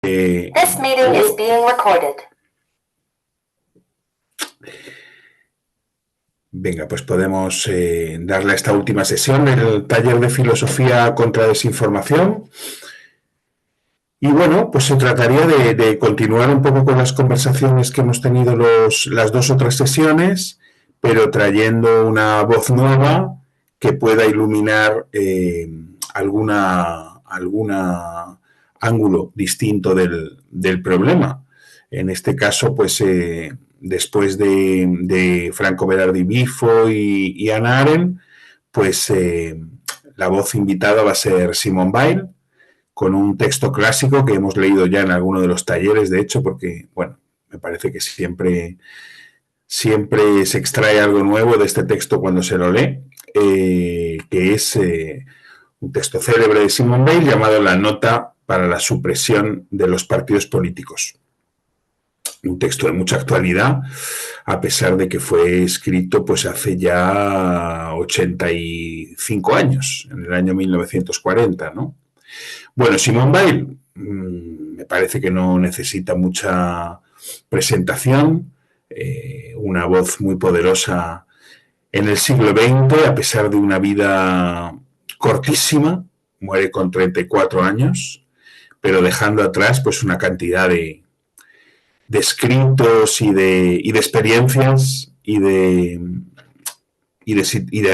This meeting is being recorded. Venga, pues podemos darle a esta última sesión del taller de filosofía contra desinformación. Y bueno, pues se trataría de continuar un poco con las conversaciones que hemos tenido las dos otras sesiones, pero trayendo una voz nueva que pueda iluminar alguna ángulo distinto del problema. En este caso, pues después de Franco Berardi Bifo y Hannah Arendt, pues la voz invitada va a ser Simone Weil, con un texto clásico que hemos leído ya en alguno de los talleres, de hecho, porque, bueno, me parece que siempre se extrae algo nuevo de este texto cuando se lo lee, que es un texto célebre de Simone Weil llamado La nota para la supresión de los partidos políticos. Un texto de mucha actualidad, a pesar de que fue escrito pues hace ya 85 años, en el año 1940, ¿no? Bueno, Simone Weil me parece que no necesita mucha presentación, una voz muy poderosa en el siglo XX, a pesar de una vida cortísima, muere con 34 años, pero dejando atrás pues una cantidad de escritos y de experiencias y de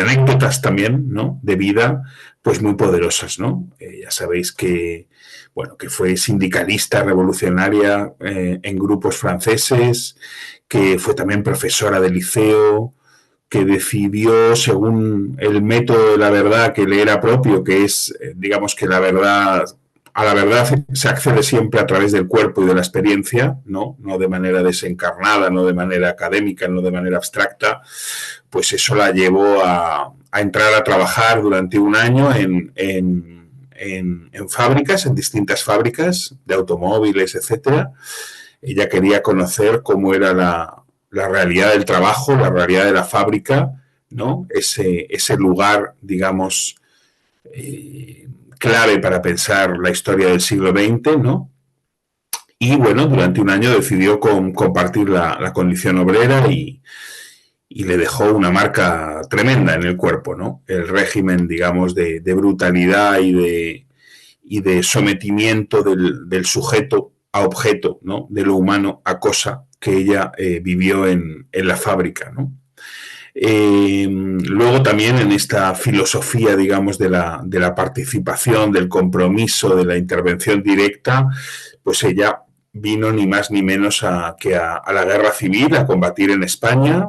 anécdotas también, ¿no? De vida, pues muy poderosas, ¿no? Ya sabéis que, bueno, que fue sindicalista revolucionaria en grupos franceses, que fue también profesora de liceo, que decidió, según el método de la verdad que le era propio, que es, digamos que a la verdad se accede siempre a través del cuerpo y de la experiencia, ¿no? No de manera desencarnada, no de manera académica, no de manera abstracta, pues eso la llevó a entrar a trabajar durante un año en fábricas, en distintas fábricas de automóviles, etcétera. Ella quería conocer cómo era la realidad del trabajo, la realidad de la fábrica, ¿no? Ese lugar, digamos, clave para pensar la historia del siglo XX, ¿no? Y bueno, durante un año decidió compartir la condición obrera y le dejó una marca tremenda en el cuerpo, ¿no? El régimen, digamos, de brutalidad y de sometimiento del sujeto a objeto, ¿no? De lo humano a cosa que ella vivió en la fábrica, ¿no? Luego también en esta filosofía, digamos, de la participación, del compromiso, de la intervención directa, pues ella vino ni más ni menos que a la guerra civil, a combatir en España,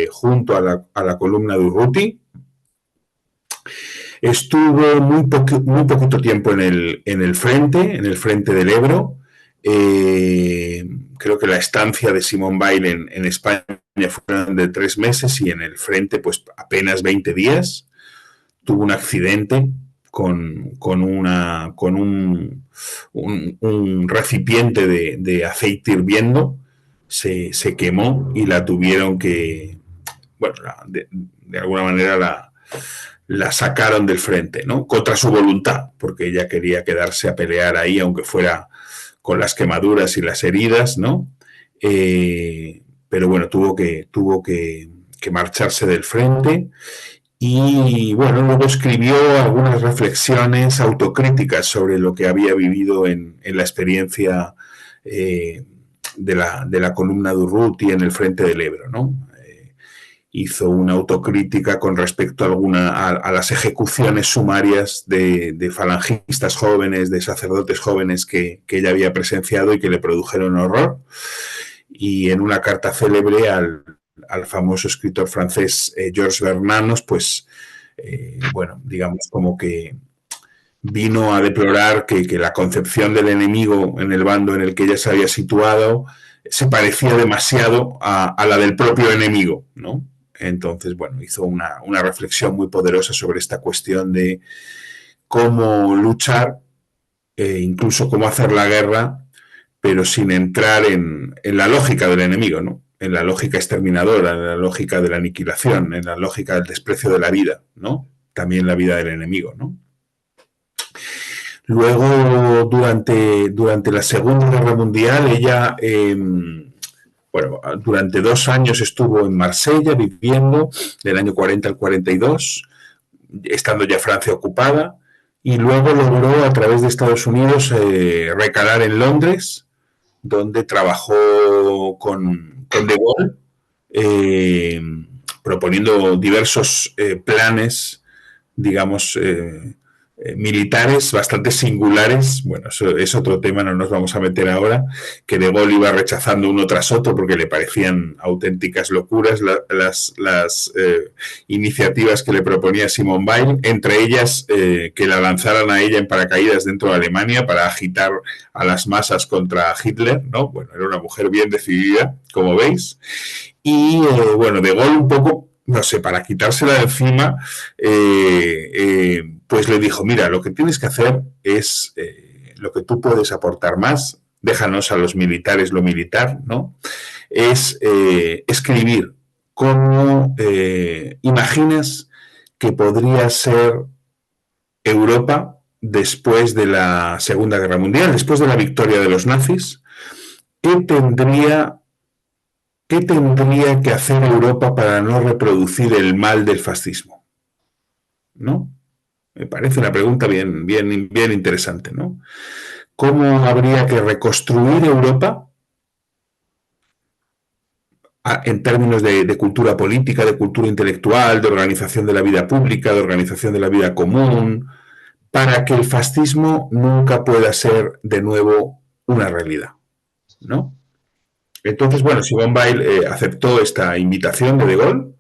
junto a la columna de Urruti. Estuvo muy poquito tiempo en el frente del Ebro. Creo que la estancia de Simone Weil en España fueron de 3 meses y en el frente pues apenas 20 días. Tuvo un accidente con un recipiente de aceite hirviendo, se quemó y la tuvieron que, bueno, de alguna manera la sacaron del frente, ¿no? Contra su voluntad, porque ella quería quedarse a pelear ahí, aunque fuera con las quemaduras y las heridas, ¿no? Pero bueno, tuvo que marcharse del frente. Y bueno, luego escribió algunas reflexiones autocríticas sobre lo que había vivido en la experiencia de la columna de Urruti en el frente del Ebro, ¿no? Hizo una autocrítica con respecto a las ejecuciones sumarias de falangistas jóvenes, de sacerdotes jóvenes que ella había presenciado y que le produjeron horror. Y en una carta célebre al famoso escritor francés Georges Bernanos, pues, bueno, digamos como que vino a deplorar que la concepción del enemigo en el bando en el que ella se había situado se parecía demasiado a la del propio enemigo, ¿no? Entonces, bueno, hizo una reflexión muy poderosa sobre esta cuestión de cómo luchar, incluso cómo hacer la guerra, pero sin entrar en la lógica del enemigo, ¿no? En la lógica exterminadora, en la lógica de la aniquilación, en la lógica del desprecio de la vida, ¿no? También la vida del enemigo, ¿no? Luego, durante la Segunda Guerra Mundial, ella, bueno, durante 2 años estuvo en Marsella viviendo, del año 40 al 42, estando ya Francia ocupada, y luego logró, a través de Estados Unidos, recalar en Londres, donde trabajó con De Gaulle, eh, proponiendo diversos planes, digamos, militares bastante singulares. Bueno, eso es otro tema, no nos vamos a meter ahora, que De Gaulle iba rechazando uno tras otro porque le parecían auténticas locuras las iniciativas que le proponía Simone Weil, entre ellas que la lanzaran a ella en paracaídas dentro de Alemania para agitar a las masas contra Hitler, ¿no? Bueno, era una mujer bien decidida, como veis. Y bueno, De Gaulle un poco, no sé, para quitársela de encima, pues le dijo, mira, lo que tienes que hacer es lo que tú puedes aportar más, déjanos a los militares lo militar, ¿no? Es escribir cómo imaginas que podría ser Europa después de la Segunda Guerra Mundial, después de la victoria de los nazis. ¿Qué tendría ¿Qué tendría que hacer Europa para no reproducir el mal del fascismo? ¿No? Me parece una pregunta bien interesante, ¿no? ¿Cómo habría que reconstruir Europa en términos de cultura política, de cultura intelectual, de organización de la vida pública, de organización de la vida común, para que el fascismo nunca pueda ser de nuevo una realidad, ¿no? Entonces, bueno, Simone Weil aceptó esta invitación de Gaulle,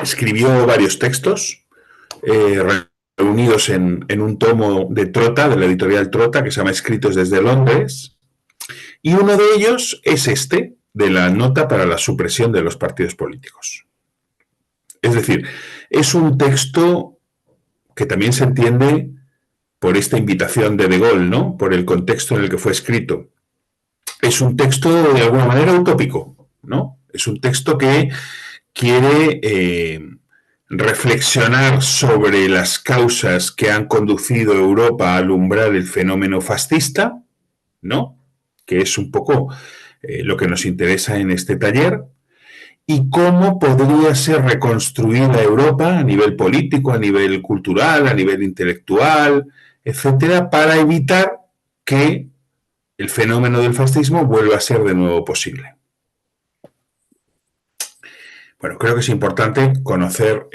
escribió varios textos reunidos en un tomo de Trota, de la editorial Trota, que se llama Escritos desde Londres, y uno de ellos es este, de la nota para la supresión de los partidos políticos. Es decir, es un texto que también se entiende por esta invitación de Gaulle, ¿no? Por el contexto en el que fue escrito. Es un texto de alguna manera utópico, ¿no? Es un texto que quiere reflexionar sobre las causas que han conducido a Europa a alumbrar el fenómeno fascista, ¿no? Que es un poco lo que nos interesa en este taller, y cómo podría ser reconstruida Europa a nivel político, a nivel cultural, a nivel intelectual, etcétera, para evitar que el fenómeno del fascismo vuelva a ser de nuevo posible. Bueno, creo que es importante conocer,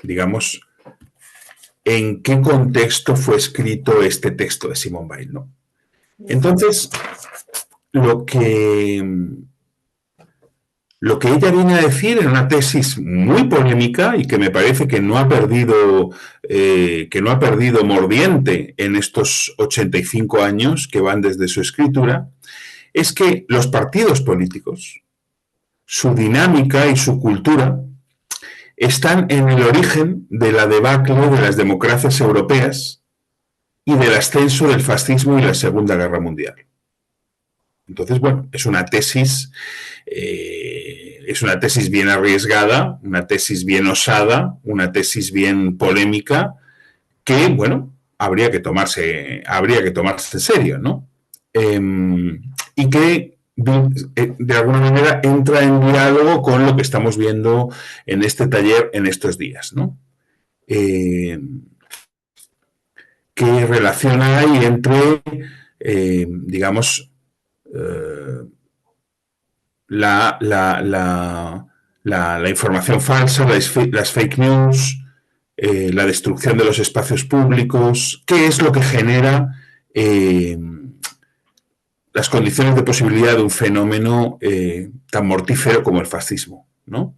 digamos, en qué contexto fue escrito este texto de Simone Weil, ¿no? Entonces, lo que ella viene a decir en una tesis muy polémica y que me parece que no ha perdido mordiente en estos 85 años que van desde su escritura, es que los partidos políticos, su dinámica y su cultura están en el origen de la debacle de las democracias europeas y del ascenso del fascismo y la Segunda Guerra Mundial. Entonces, bueno, es una tesis bien arriesgada, una tesis bien osada, una tesis bien polémica, que, bueno, habría que tomarse en serio, ¿no? Y que de alguna manera entra en diálogo con lo que estamos viendo en este taller en estos días, ¿no? ¿Qué relación hay entre, digamos, la información falsa, las fake news, la destrucción de los espacios públicos? ¿Qué es lo que genera las condiciones de posibilidad de un fenómeno tan mortífero como el fascismo, ¿no?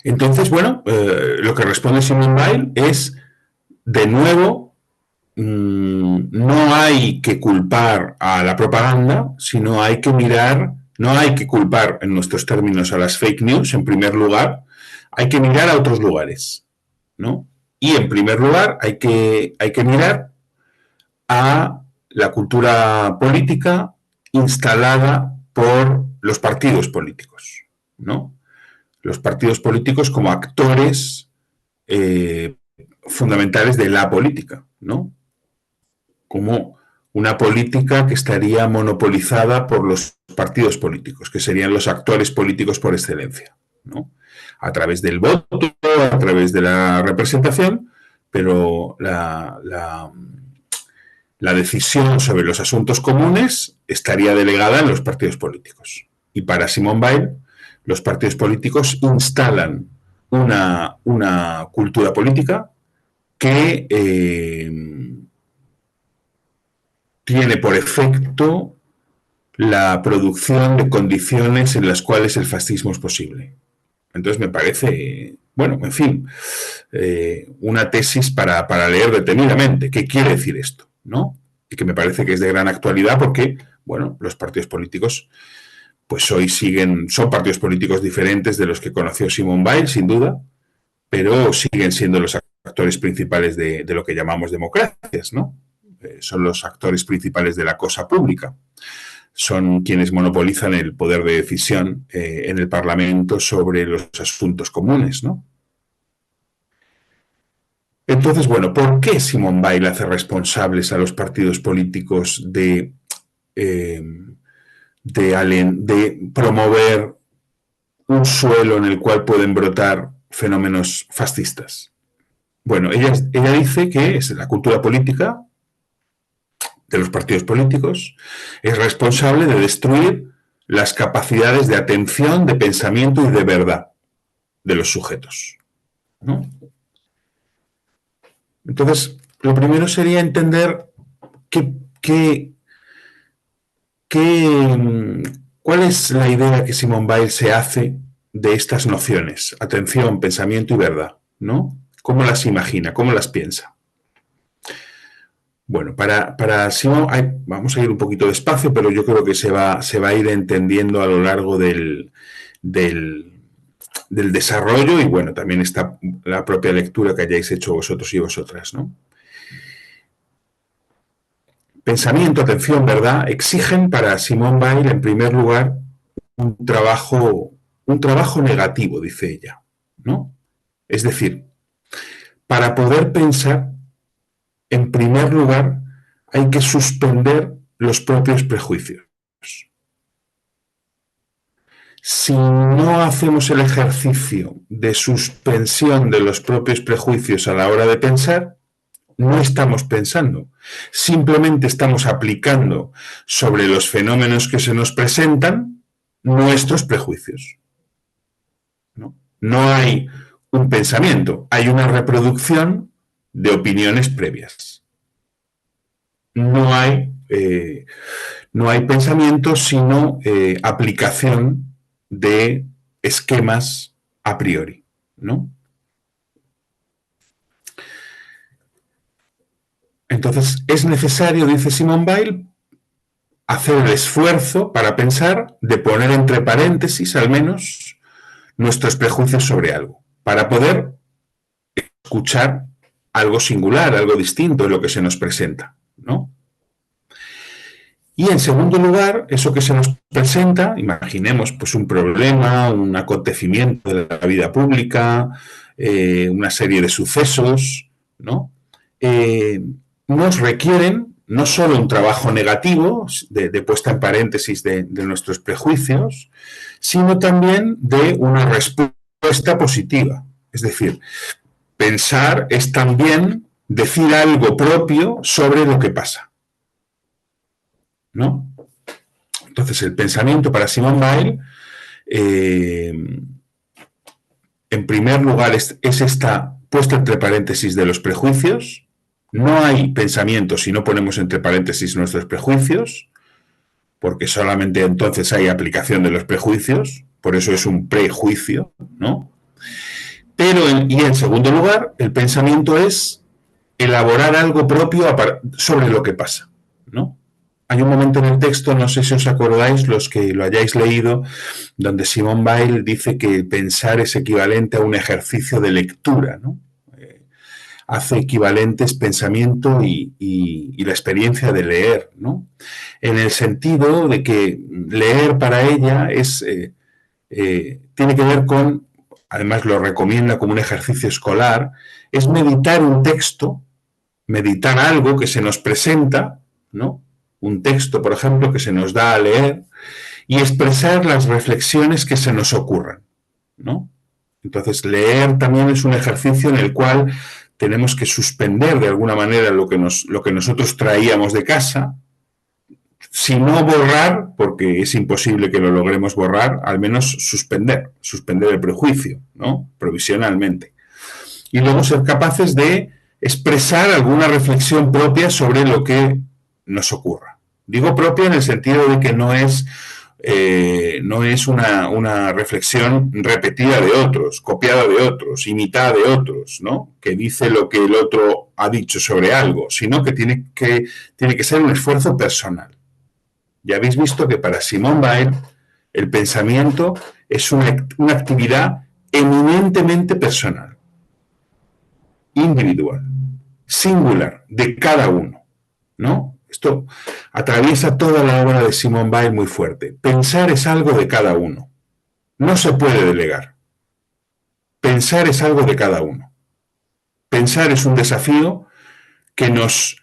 Entonces, bueno, lo que responde Simone Weil es, de nuevo, no hay que culpar a la propaganda, sino hay que mirar, no hay que culpar en nuestros términos a las fake news, en primer lugar, hay que mirar a otros lugares, ¿no? Y en primer lugar hay que mirar a la cultura política instalada por los partidos políticos, ¿no? Los partidos políticos como actores fundamentales de la política, ¿no? Como una política que estaría monopolizada por los partidos políticos, que serían los actores políticos por excelencia, ¿no? A través del voto, a través de la representación, pero la decisión sobre los asuntos comunes estaría delegada en los partidos políticos. Y para Simone Weil, los partidos políticos instalan una cultura política que tiene por efecto la producción de condiciones en las cuales el fascismo es posible. Entonces me parece, bueno, en fin, una tesis para leer detenidamente. ¿Qué quiere decir esto? ¿No? Y que me parece que es de gran actualidad porque, bueno, los partidos políticos, pues hoy son partidos políticos diferentes de los que conoció Simone Weil, sin duda, pero siguen siendo los actores principales de lo que llamamos democracias, ¿no? Son los actores principales de la cosa pública. Son quienes monopolizan el poder de decisión en el Parlamento sobre los asuntos comunes, ¿no? Entonces, bueno, ¿por qué Simone Weil hace responsables a los partidos políticos de promover un suelo en el cual pueden brotar fenómenos fascistas? Bueno, ella dice que es la cultura política de los partidos políticos es responsable de destruir las capacidades de atención, de pensamiento y de verdad de los sujetos, ¿no? Entonces, lo primero sería entender cuál es la idea que Simone Weil se hace de estas nociones, atención, pensamiento y verdad, ¿no? ¿Cómo las imagina? ¿Cómo las piensa? Bueno, para Simone, vamos a ir un poquito despacio, pero yo creo que se va a ir entendiendo a lo largo del desarrollo y, bueno, también está la propia lectura que hayáis hecho vosotros y vosotras, ¿no? Pensamiento, atención, verdad, exigen para Simone Weil, en primer lugar, un trabajo negativo, dice ella, ¿no? Es decir, para poder pensar, en primer lugar, hay que suspender los propios prejuicios. Si no hacemos el ejercicio de suspensión de los propios prejuicios a la hora de pensar, no estamos pensando. Simplemente estamos aplicando sobre los fenómenos que se nos presentan nuestros prejuicios. No hay un pensamiento, hay una reproducción de opiniones previas. No hay pensamiento, sino aplicación de esquemas a priori, ¿no? Entonces, es necesario, dice Simone Weil, hacer el esfuerzo para pensar, de poner entre paréntesis, al menos, nuestros prejuicios sobre algo, para poder escuchar algo singular, algo distinto de lo que se nos presenta, ¿no? Y en segundo lugar, eso que se nos presenta, imaginemos pues un problema, un acontecimiento de la vida pública, una serie de sucesos, ¿no? Nos requieren no solo un trabajo negativo de puesta en paréntesis de nuestros prejuicios, sino también de una respuesta positiva. Es decir, pensar es también decir algo propio sobre lo que pasa, ¿no? Entonces, el pensamiento para Simone Weil, en primer lugar, es esta puesta entre paréntesis de los prejuicios. No hay pensamiento si no ponemos entre paréntesis nuestros prejuicios, porque solamente entonces hay aplicación de los prejuicios, por eso es un prejuicio, ¿no? Pero, en segundo lugar, el pensamiento es elaborar algo propio sobre lo que pasa, ¿no? Hay un momento en el texto, no sé si os acordáis, los que lo hayáis leído, donde Simone Weil dice que pensar es equivalente a un ejercicio de lectura, ¿no? Hace equivalentes pensamiento y la experiencia de leer, ¿no? En el sentido de que leer para ella tiene que ver con además lo recomienda como un ejercicio escolar, es meditar un texto, meditar algo que se nos presenta, ¿no? Un texto, por ejemplo, que se nos da a leer y expresar las reflexiones que se nos ocurran, ¿no? Entonces, leer también es un ejercicio en el cual tenemos que suspender de alguna manera lo que nosotros traíamos de casa, si no borrar, porque es imposible que lo logremos borrar, al menos suspender el prejuicio, ¿no? Provisionalmente. Y luego ser capaces de expresar alguna reflexión propia sobre lo que nos ocurra. Digo propia en el sentido de que no es una reflexión repetida de otros, copiada de otros, imitada de otros, ¿no? Que dice lo que el otro ha dicho sobre algo, sino que tiene que ser un esfuerzo personal. Ya habéis visto que para Simone Weil el pensamiento es una actividad eminentemente personal, individual, singular, de cada uno, ¿no? Esto atraviesa toda la obra de Simone Weil muy fuerte. Pensar es algo de cada uno. No se puede delegar. Pensar es algo de cada uno. Pensar es un desafío que nos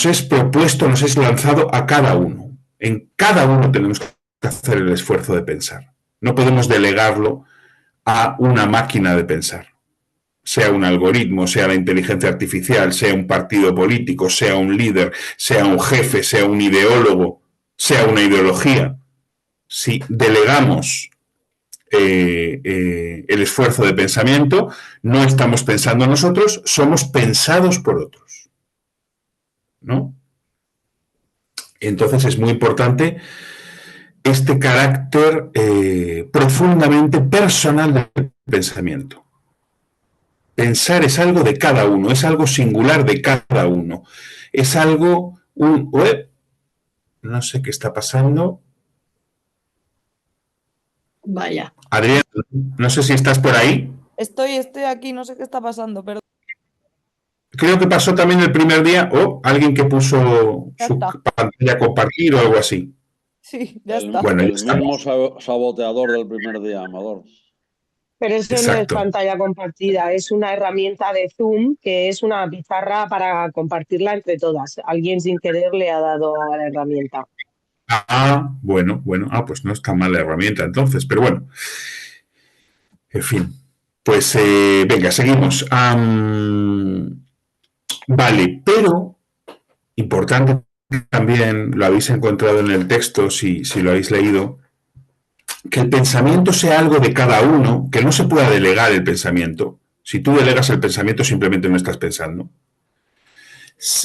es propuesto, nos es lanzado a cada uno. En cada uno tenemos que hacer el esfuerzo de pensar. No podemos delegarlo a una máquina de pensar. Sea un algoritmo, sea la inteligencia artificial, sea un partido político, sea un líder, sea un jefe, sea un ideólogo, sea una ideología. Si delegamos el esfuerzo de pensamiento, no estamos pensando nosotros, somos pensados por otros, ¿no? Entonces es muy importante este carácter profundamente personal del pensamiento. Pensar es algo de cada uno, es algo singular de cada uno. Es algo... no sé qué está pasando. Vaya. Adrián, no sé si estás por ahí. Estoy aquí, no sé qué está pasando, perdón. Creo que pasó también el primer día, alguien que puso su pantalla a compartir o algo así. Sí, ya está. Bueno, el mismo saboteador del primer día, Amador. Pero eso Exacto. no es pantalla compartida, es una herramienta de Zoom que es una pizarra para compartirla entre todas. Alguien sin querer le ha dado a la herramienta. Bueno. Pues no es tan mala herramienta entonces, pero bueno. En fin. Pues venga, seguimos. Vale, pero importante también, lo habéis encontrado en el texto, si lo habéis leído, que el pensamiento sea algo de cada uno, que no se pueda delegar el pensamiento. Si tú delegas el pensamiento, simplemente no estás pensando.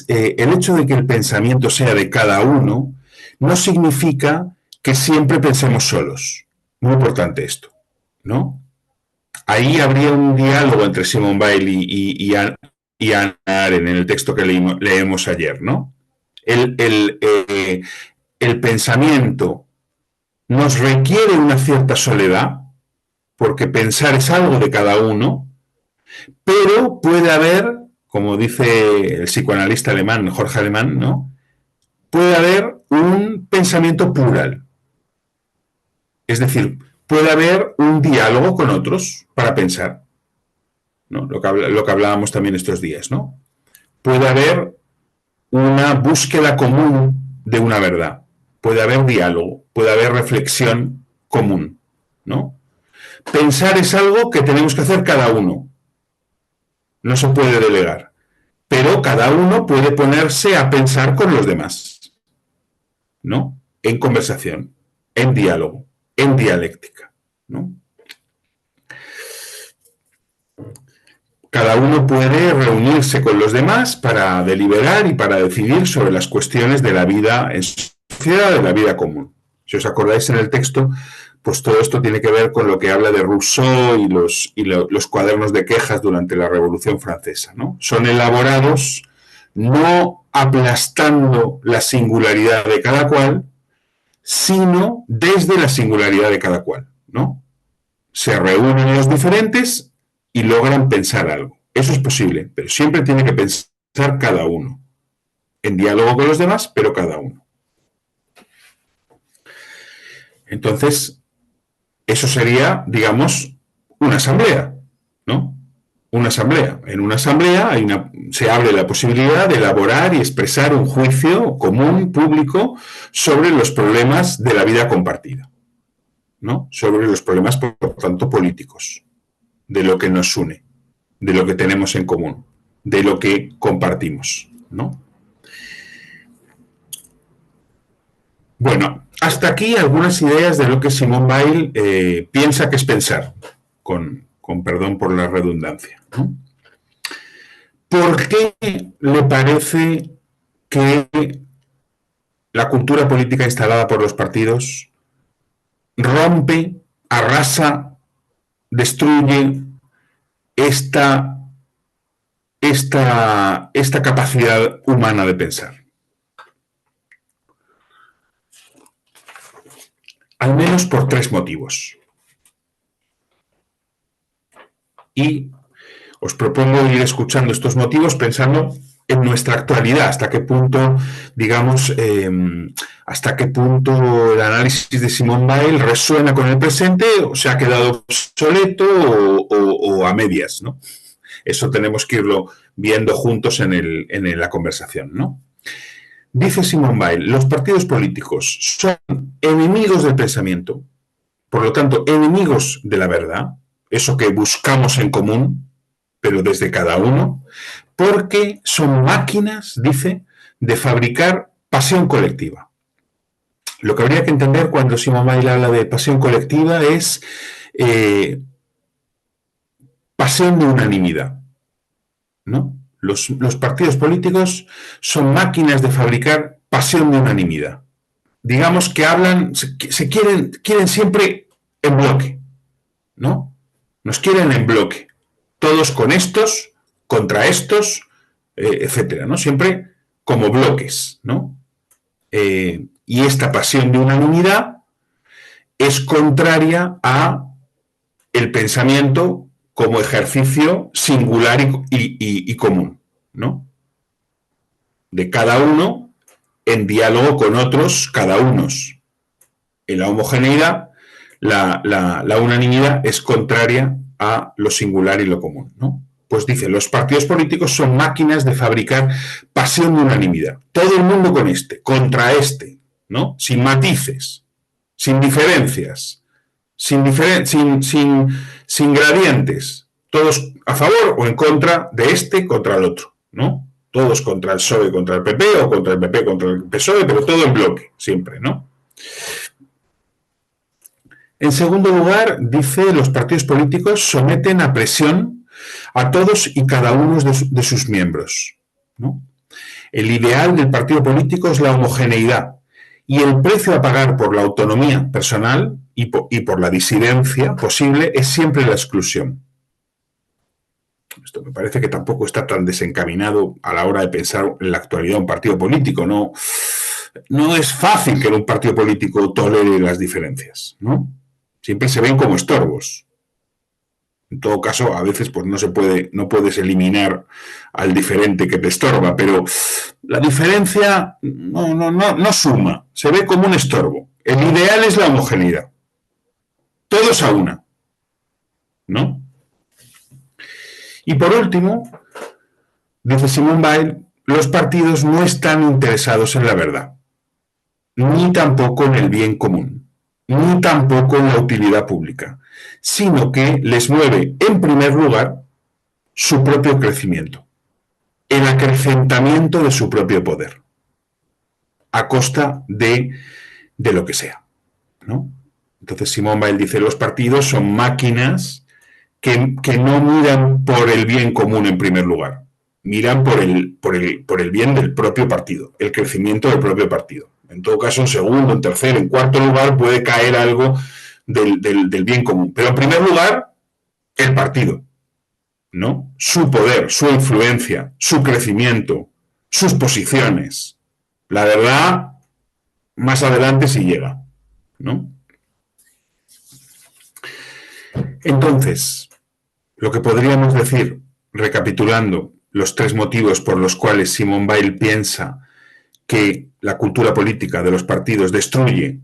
El hecho de que el pensamiento sea de cada uno no significa que siempre pensemos solos. Muy importante esto, ¿no? Ahí habría un diálogo entre Simone Weil y Hannah Arendt en el texto que leemos ayer, ¿no? El pensamiento nos requiere una cierta soledad, porque pensar es algo de cada uno, pero puede haber, como dice el psicoanalista alemán, Jorge Alemán, ¿no? Puede haber un pensamiento plural. Es decir, puede haber un diálogo con otros para pensar, ¿no? Lo que hablábamos también estos días, ¿no? Puede haber una búsqueda común de una verdad. Puede haber diálogo, puede haber reflexión común, ¿no? Pensar es algo que tenemos que hacer cada uno. No se puede delegar. Pero cada uno puede ponerse a pensar con los demás, ¿no? En conversación, en diálogo, en dialéctica, ¿no? Cada uno puede reunirse con los demás para deliberar y para decidir sobre las cuestiones de la vida en sociedad, de la vida común. Si os acordáis en el texto, pues todo esto tiene que ver con lo que habla de Rousseau y los cuadernos de quejas durante la Revolución Francesa, ¿no? Son elaborados no aplastando la singularidad de cada cual, sino desde la singularidad de cada cual, ¿no? Se reúnen los diferentes y logran pensar algo. Eso es posible, pero siempre tiene que pensar cada uno, en diálogo con los demás, pero cada uno. Entonces, eso sería, digamos, una asamblea, ¿no? Una asamblea. En una asamblea se abre la posibilidad de elaborar y expresar un juicio común, público, sobre los problemas de la vida compartida, ¿no? Sobre los problemas, por tanto, políticos, de lo que nos une, de lo que tenemos en común, de lo que compartimos, ¿no? Bueno, hasta aquí algunas ideas de lo que Simone Weil piensa que es pensar, con perdón por la redundancia, ¿no? ¿Por qué le parece que la cultura política instalada por los partidos rompe, arrasa, destruye esta capacidad humana de pensar? Al menos por 3 motivos. Y os propongo ir escuchando estos motivos pensando en nuestra actualidad, hasta qué punto, digamos, hasta qué punto el análisis de Simone Weil resuena con el presente o se ha quedado obsoleto o a medias, ¿no? Eso tenemos que irlo viendo juntos en la conversación, ¿no? Dice Simone Weil, los partidos políticos son enemigos del pensamiento, por lo tanto, enemigos de la verdad, eso que buscamos en común, pero desde cada uno, porque son máquinas, dice, de fabricar pasión colectiva. Lo que habría que entender cuando Simone Weil habla de pasión colectiva es pasión de unanimidad, ¿no? Los partidos políticos son máquinas de fabricar pasión de unanimidad. Digamos que hablan, quieren siempre en bloque, ¿no? Nos quieren en bloque. Todos con estos, contra estos, etcétera, ¿no? Siempre como bloques, ¿no? Y esta pasión de unanimidad es contraria a el pensamiento como ejercicio singular y común, ¿no? De cada uno en diálogo con otros cada unos. En la homogeneidad, la unanimidad es contraria a lo singular y lo común, ¿no? Pues dice, los partidos políticos son máquinas de fabricar pasión de unanimidad. Todo el mundo con contra ¿no? Sin matices, sin diferencias, sin gradientes, todos a favor o en contra de contra el otro, ¿no? Todos contra el PSOE, contra el PP, o contra el PP, contra el PSOE, pero todo en bloque, siempre, ¿no? En segundo lugar, dice, los partidos políticos someten a presión a todos y cada uno de sus miembros, ¿no? El ideal del partido político es la homogeneidad y el precio a pagar por la autonomía personal y por la disidencia posible es siempre la exclusión. Esto me parece que tampoco está tan desencaminado a la hora de pensar en la actualidad un partido político. No es fácil que un partido político tolere las diferencias, ¿no? Siempre se ven como estorbos. En todo caso, a veces pues no puedes eliminar al diferente que te estorba, pero la diferencia no suma, se ve como un estorbo. El ideal es la homogeneidad. Todos a una, ¿no? Y por último, dice Simone Weil, los partidos no están interesados en la verdad, ni tampoco en el bien común, ni tampoco en la utilidad pública, sino que les mueve, en primer lugar, su propio crecimiento, el acrecentamiento de su propio poder, a costa de lo que sea, ¿no? Entonces Simone Weil dice, los partidos son máquinas que no miran por el bien común en primer lugar, miran por el bien del propio partido, el crecimiento del propio partido. En todo caso, en segundo, en tercer, en cuarto lugar puede caer algo del bien común. Pero en primer lugar, el partido, ¿no? Su poder, su influencia, su crecimiento, sus posiciones. La verdad, más adelante si llega, ¿no? Entonces, lo que podríamos decir, recapitulando los 3 motivos por los cuales Simone Weil piensa que la cultura política de los partidos destruye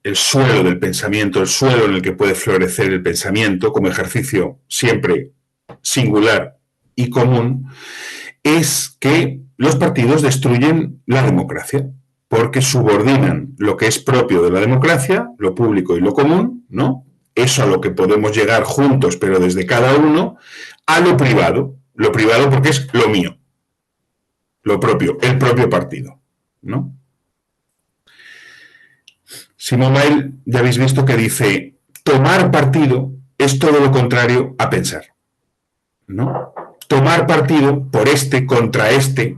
el suelo del pensamiento, el suelo en el que puede florecer el pensamiento como ejercicio siempre singular y común, es que los partidos destruyen la democracia, porque subordinan lo que es propio de la democracia, lo público y lo común, ¿no? Eso a lo que podemos llegar juntos, pero desde cada uno, a lo privado porque es lo mío, lo propio, el propio partido, ¿no? Simone Weil, ya habéis visto que dice, tomar partido es todo lo contrario a pensar, ¿no? Tomar partido por este contra este,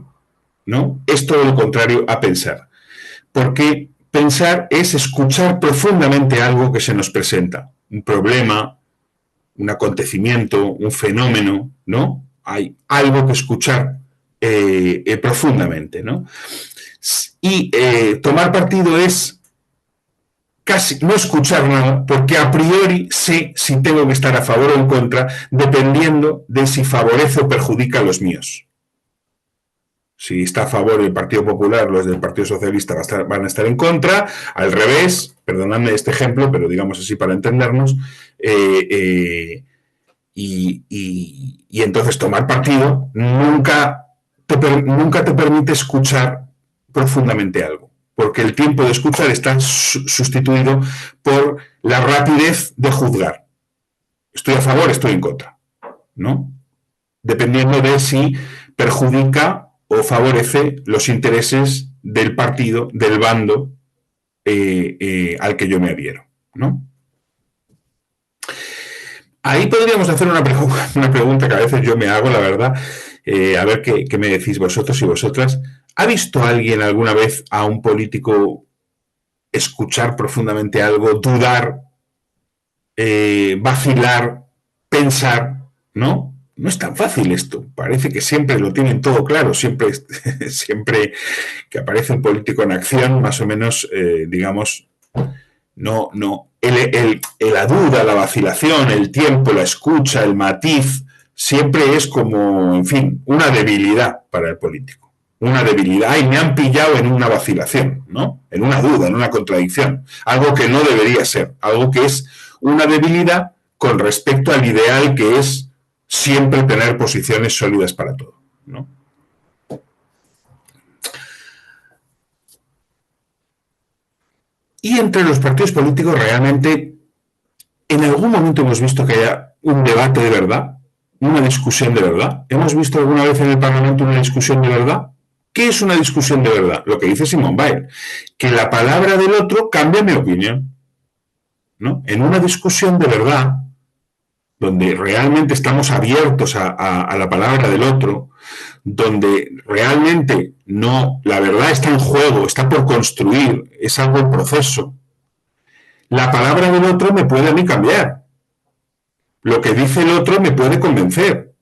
¿no? Es todo lo contrario a pensar. Porque pensar es escuchar profundamente algo que se nos presenta, un problema, un acontecimiento, un fenómeno, ¿no? Hay algo que escuchar profundamente, ¿no? Y tomar partido es casi no escuchar nada, porque a priori sé si tengo que estar a favor o en contra, dependiendo de si favorece o perjudica a los míos. Si está a favor el Partido Popular, los del Partido Socialista van a estar en contra, al revés, perdonadme este ejemplo, pero digamos así para entendernos, y entonces tomar partido nunca te permite escuchar profundamente algo, porque el tiempo de escuchar está sustituido por la rapidez de juzgar. Estoy a favor, estoy en contra, ¿no? Dependiendo de si perjudica o favorece los intereses del partido, del bando al que yo me adhiero, ¿no? Ahí podríamos hacer una pregunta que a veces yo me hago, la verdad, a ver qué me decís vosotros y vosotras. ¿Ha visto alguien alguna vez a un político escuchar profundamente algo, dudar, vacilar, pensar? ¿No? No es tan fácil esto. Parece que siempre lo tienen todo claro. Siempre que aparece un político en acción, más o menos, digamos, no. La duda, la vacilación, el tiempo, la escucha, el matiz, siempre es como, en fin, una debilidad para el político. Una debilidad. Y me han pillado en una vacilación, ¿no? En una duda, en una contradicción. Algo que no debería ser. Algo que es una debilidad con respecto al ideal que es siempre tener posiciones sólidas para todo, ¿no? Y entre los partidos políticos realmente en algún momento hemos visto que haya un debate de verdad, una discusión de verdad. ¿Hemos visto alguna vez en el Parlamento una discusión de verdad? ¿Qué es una discusión de verdad? Lo que dice Simone Weil, que la palabra del otro cambia mi opinión, ¿no? En una discusión de verdad, donde realmente estamos abiertos a la palabra del otro, donde realmente no, la verdad está en juego, está por construir, es algo en proceso. La palabra del otro me puede a mí cambiar. Lo que dice el otro me puede convencer.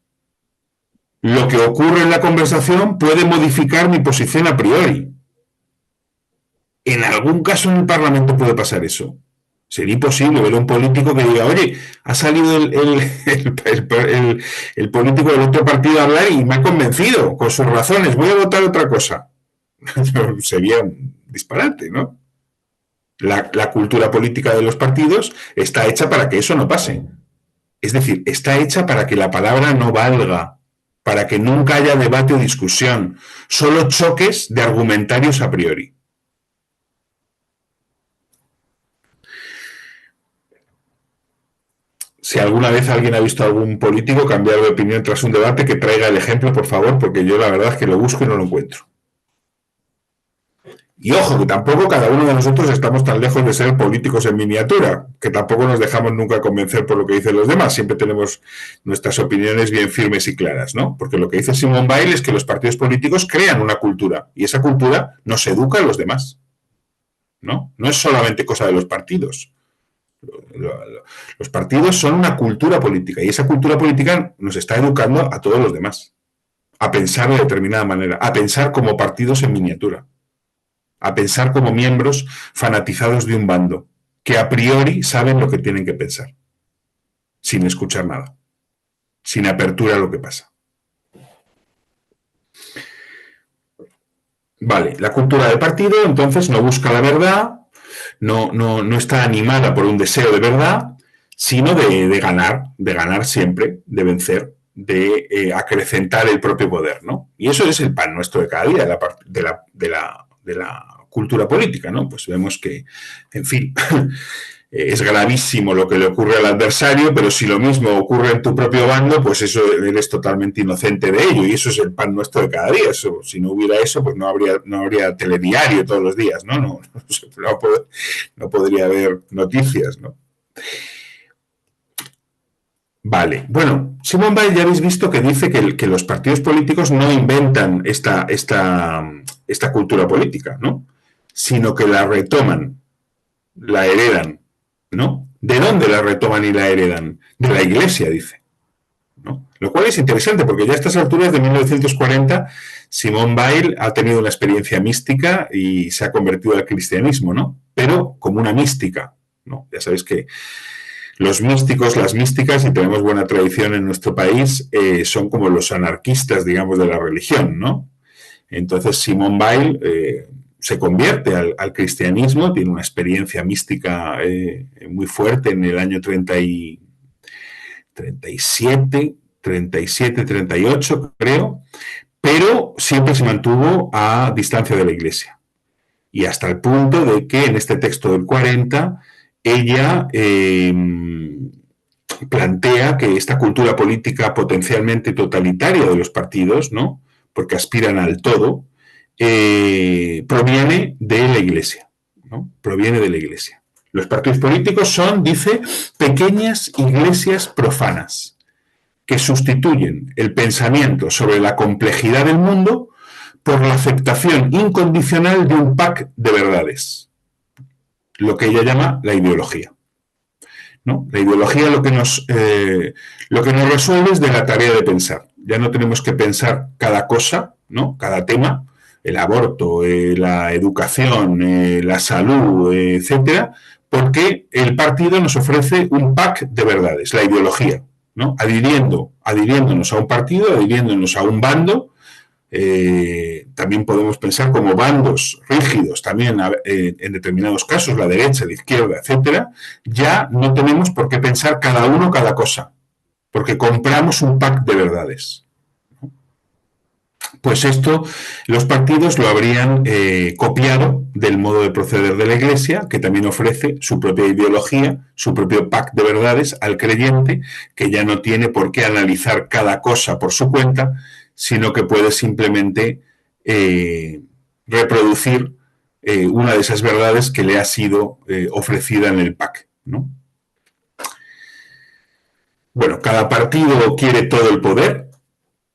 Lo que ocurre en la conversación puede modificar mi posición a priori. En algún caso en el Parlamento puede pasar eso. Sería imposible ver a un político que diga, oye, ha salido el político del otro partido a hablar y me ha convencido con sus razones, voy a votar otra cosa. Sería un disparate, ¿no? La cultura política de los partidos está hecha para que eso no pase. Es decir, está hecha para que la palabra no valga, para que nunca haya debate o discusión, solo choques de argumentarios a priori. Si alguna vez alguien ha visto a algún político cambiar de opinión tras un debate, que traiga el ejemplo, por favor, porque yo la verdad es que lo busco y no lo encuentro. Y ojo, que tampoco cada uno de nosotros estamos tan lejos de ser políticos en miniatura, que tampoco nos dejamos nunca convencer por lo que dicen los demás. Siempre tenemos nuestras opiniones bien firmes y claras, ¿no? Porque lo que dice Simone Weil es que los partidos políticos crean una cultura y esa cultura nos educa a los demás, ¿no? No es solamente cosa de los partidos. Los partidos son una cultura política y esa cultura política nos está educando a todos los demás a pensar de determinada manera, a pensar como partidos en miniatura, a pensar como miembros fanatizados de un bando que a priori saben lo que tienen que pensar sin escuchar nada, sin apertura a lo que pasa. Vale, la cultura del partido entonces no busca la verdad, no está animada por un deseo de verdad, sino de ganar siempre, de vencer, de acrecentar el propio poder, ¿no? Y eso es el pan nuestro de cada día, de la cultura política, ¿no? Pues vemos que, en fin, es gravísimo lo que le ocurre al adversario, pero si lo mismo ocurre en tu propio bando, pues eso eres totalmente inocente de ello, y eso es el pan nuestro de cada día. Eso, si no hubiera eso, pues no habría telediario todos los días, ¿no? No podría haber noticias, ¿no? Vale, bueno, Simone Weil ya habéis visto que dice que los partidos políticos no inventan esta cultura política, ¿no? Sino que la retoman, la heredan, ¿no? ¿De dónde la retoman y la heredan? De la Iglesia, dice, ¿no? Lo cual es interesante porque ya a estas alturas de 1940 Simone Weil ha tenido una experiencia mística y se ha convertido al cristianismo, ¿no? Pero como una mística, ¿no? Ya sabéis que los místicos, las místicas, y tenemos buena tradición en nuestro país, son como los anarquistas, digamos, de la religión, ¿no? Entonces Simone Weil se convierte al cristianismo, tiene una experiencia mística muy fuerte en el año 37, 38, creo, pero siempre se mantuvo a distancia de la Iglesia. Y hasta el punto de que en este texto del 40 ella plantea que esta cultura política potencialmente totalitaria de los partidos, ¿no? Porque aspiran al todo, proviene de la Iglesia, ¿no? Proviene de la Iglesia. Los partidos políticos son, dice, pequeñas iglesias profanas que sustituyen el pensamiento sobre la complejidad del mundo por la aceptación incondicional de un pack de verdades, lo que ella llama la ideología, ¿no? La ideología lo que nos resuelve es de la tarea de pensar. Ya no tenemos que pensar cada cosa, ¿no? Cada tema, el aborto, la educación, la salud, etcétera, porque el partido nos ofrece un pack de verdades, la ideología, ¿no? Adhiriéndonos a un partido, adhiriéndonos a un bando. También podemos pensar como bandos rígidos, también en determinados casos, la derecha, la izquierda, etcétera. Ya no tenemos por qué pensar cada uno cada cosa, porque compramos un pack de verdades. Pues esto los partidos lo habrían copiado del modo de proceder de la Iglesia, que también ofrece su propia ideología, su propio pack de verdades al creyente, que ya no tiene por qué analizar cada cosa por su cuenta, sino que puede simplemente reproducir una de esas verdades que le ha sido ofrecida en el pack, ¿no? Bueno, cada partido quiere todo el poder.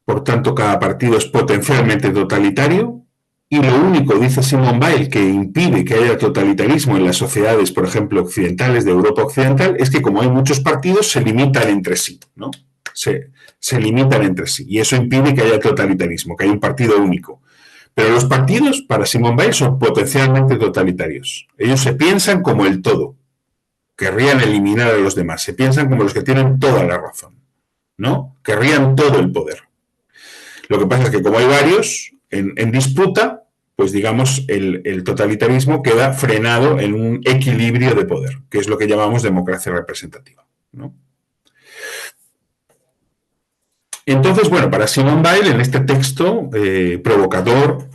Por tanto, cada partido es potencialmente totalitario y lo único, dice Simone Weil, que impide que haya totalitarismo en las sociedades, por ejemplo, occidentales, de Europa Occidental, es que como hay muchos partidos, se limitan entre sí, ¿no? Se limitan entre sí y eso impide que haya totalitarismo, que haya un partido único. Pero los partidos, para Simone Weil, son potencialmente totalitarios. Ellos se piensan como el todo, querrían eliminar a los demás, se piensan como los que tienen toda la razón, ¿no? Querrían todo el poder. Lo que pasa es que como hay varios en disputa, pues digamos el totalitarismo queda frenado en un equilibrio de poder, que es lo que llamamos democracia representativa, ¿no? Entonces, bueno, para Simone Weil, en este texto provocador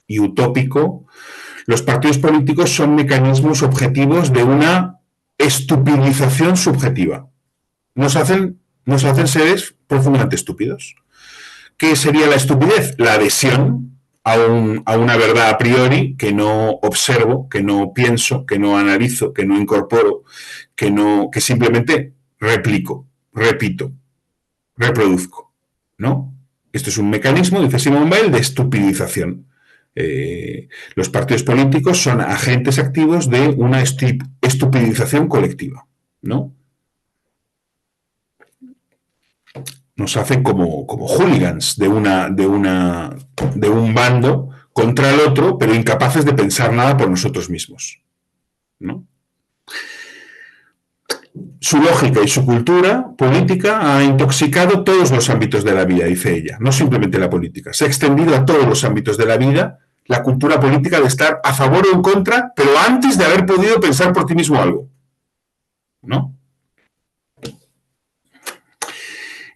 y utópico, los partidos políticos son mecanismos objetivos de una estupidización subjetiva. Nos hacen seres profundamente estúpidos. ¿Qué sería la estupidez? La adhesión a una verdad a priori que no observo, que no pienso, que no analizo, que no incorporo, que simplemente replico, repito, reproduzco, ¿no? Esto es un mecanismo, dice Simone Weil, de estupidización. Los partidos políticos son agentes activos de una estupidización colectiva, ¿no? Nos hacen como hooligans de un bando contra el otro, pero incapaces de pensar nada por nosotros mismos, ¿no? Su lógica y su cultura política ha intoxicado todos los ámbitos de la vida, dice ella, no simplemente la política. Se ha extendido a todos los ámbitos de la vida la cultura política de estar a favor o en contra, pero antes de haber podido pensar por ti mismo algo, ¿no?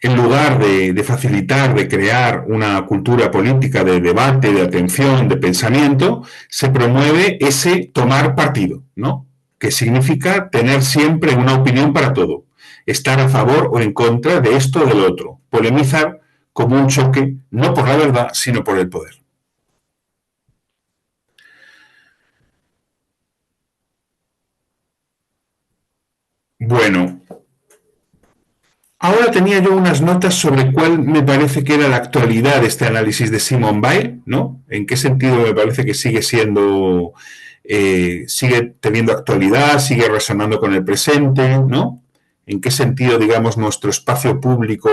En lugar de facilitar, de crear una cultura política de debate, de atención, de pensamiento, se promueve ese tomar partido, ¿no? Que significa tener siempre una opinión para todo, estar a favor o en contra de esto o del otro, polemizar como un choque, no por la verdad, sino por el poder. Bueno, ahora tenía yo unas notas sobre cuál me parece que era la actualidad de este análisis de Simone Weil, ¿no? En qué sentido me parece que sigue siendo, sigue teniendo actualidad, sigue resonando con el presente, ¿no? En qué sentido, digamos, nuestro espacio público,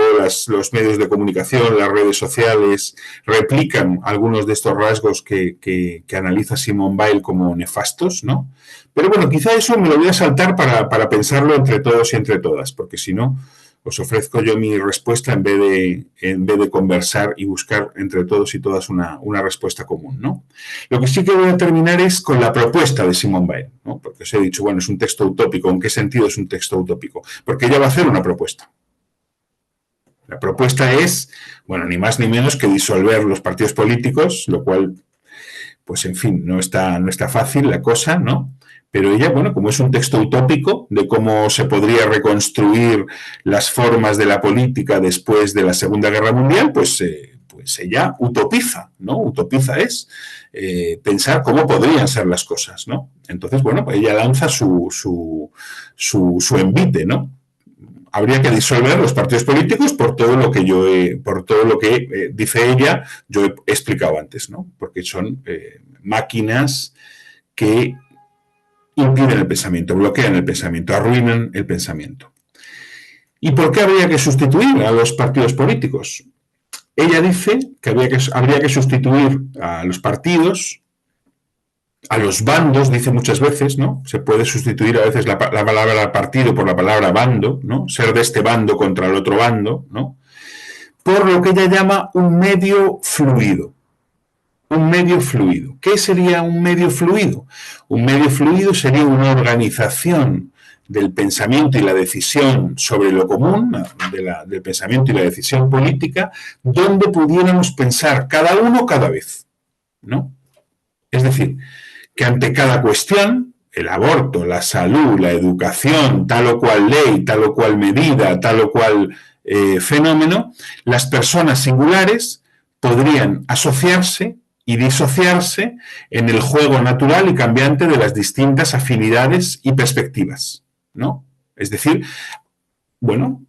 los medios de comunicación, las redes sociales, replican algunos de estos rasgos que analiza Simone Weil como nefastos, ¿no? Pero bueno, quizá eso me lo voy a saltar para pensarlo entre todos y entre todas, porque si no, os ofrezco yo mi respuesta en vez de conversar y buscar entre todos y todas una respuesta común, ¿no? Lo que sí que voy a terminar es con la propuesta de Simone Weil, ¿no? Porque os he dicho, bueno, es un texto utópico. ¿En qué sentido es un texto utópico? Porque ella va a hacer una propuesta. La propuesta es, bueno, ni más ni menos que disolver los partidos políticos, lo cual, pues en fin, no está fácil la cosa, ¿no? Pero ella, bueno, como es un texto utópico de cómo se podría reconstruir las formas de la política después de la Segunda Guerra Mundial, pues ella utopiza, ¿no? Utopiza es pensar cómo podrían ser las cosas, ¿no? Entonces, bueno, pues ella lanza su envite, ¿no? Habría que disolver los partidos políticos por todo lo que dice ella, yo he explicado antes, ¿no? Porque son máquinas que impiden el pensamiento, bloquean el pensamiento, arruinan el pensamiento. ¿Y por qué habría que sustituir a los partidos políticos? Ella dice que habría que sustituir a los partidos, a los bandos, dice muchas veces, ¿no? Se puede sustituir a veces la palabra partido por la palabra bando, ¿no? Ser de este bando contra el otro bando, ¿no? Por lo que ella llama un medio fluido. Un medio fluido. ¿Qué sería un medio fluido? Un medio fluido sería una organización del pensamiento y la decisión sobre lo común, del pensamiento y la decisión política, donde pudiéramos pensar cada uno cada vez, ¿no? Es decir, que ante cada cuestión, el aborto, la salud, la educación, tal o cual ley, tal o cual medida, tal o cual fenómeno, las personas singulares podrían asociarse y disociarse en el juego natural y cambiante de las distintas afinidades y perspectivas, ¿no? Es decir, bueno,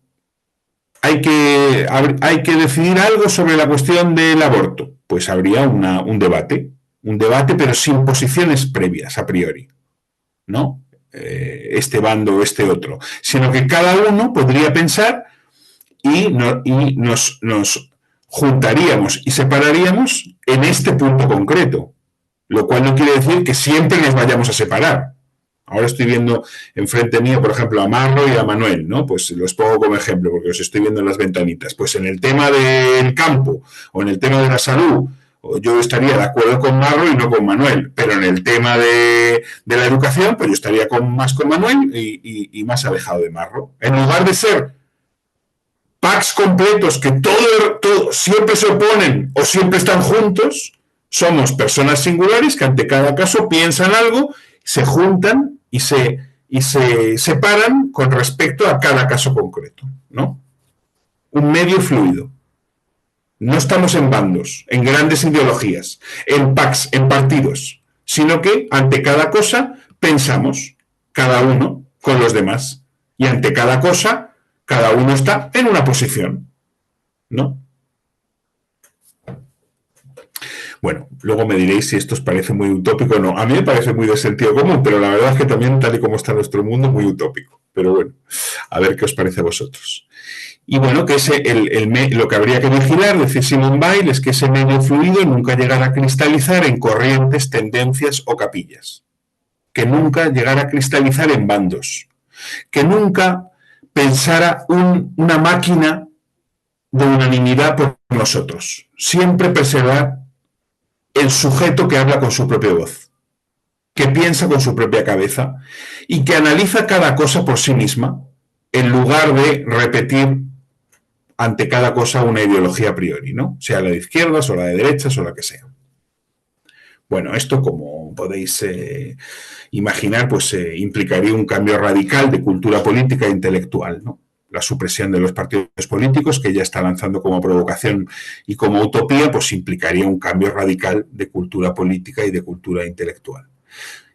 hay que decidir algo sobre la cuestión del aborto. Pues habría un debate pero sin posiciones previas a priori, ¿no? Este bando o este otro, sino que cada uno podría pensar y nos juntaríamos y separaríamos en este punto concreto, lo cual no quiere decir que siempre nos vayamos a separar. Ahora estoy viendo enfrente mío, por ejemplo, a Marro y a Manuel, ¿no? Pues los pongo como ejemplo porque os estoy viendo en las ventanitas. Pues en el tema del campo o en el tema de la salud, yo estaría de acuerdo con Marro y no con Manuel, pero en el tema de la educación, pues yo estaría más con Manuel y más alejado de Marro. En lugar de ser packs completos que todo siempre se oponen o siempre están juntos, somos personas singulares que ante cada caso piensan algo, se juntan y se separan con respecto a cada caso concreto, ¿no? Un medio fluido. No estamos en bandos, en grandes ideologías, en packs, en partidos, sino que ante cada cosa pensamos, cada uno con los demás, y ante cada cosa cada uno está en una posición, ¿no? Bueno, luego me diréis si esto os parece muy utópico o no. A mí me parece muy de sentido común, pero la verdad es que también, tal y como está nuestro mundo, muy utópico. Pero bueno, a ver qué os parece a vosotros. Y bueno, que lo que habría que vigilar, decía Simone Weil, es que ese medio fluido nunca llegara a cristalizar en corrientes, tendencias o capillas. Que nunca llegara a cristalizar en bandos. Que nunca pensara una máquina de unanimidad por nosotros. Siempre preservar el sujeto que habla con su propia voz, que piensa con su propia cabeza y que analiza cada cosa por sí misma, en lugar de repetir ante cada cosa una ideología a priori, ¿no? Sea la de izquierdas o la de derechas o la que sea. Bueno, esto, como podéis imaginar, pues implicaría un cambio radical de cultura política e intelectual, ¿no? La supresión de los partidos políticos, que ya está lanzando como provocación y como utopía, pues implicaría un cambio radical de cultura política y de cultura intelectual.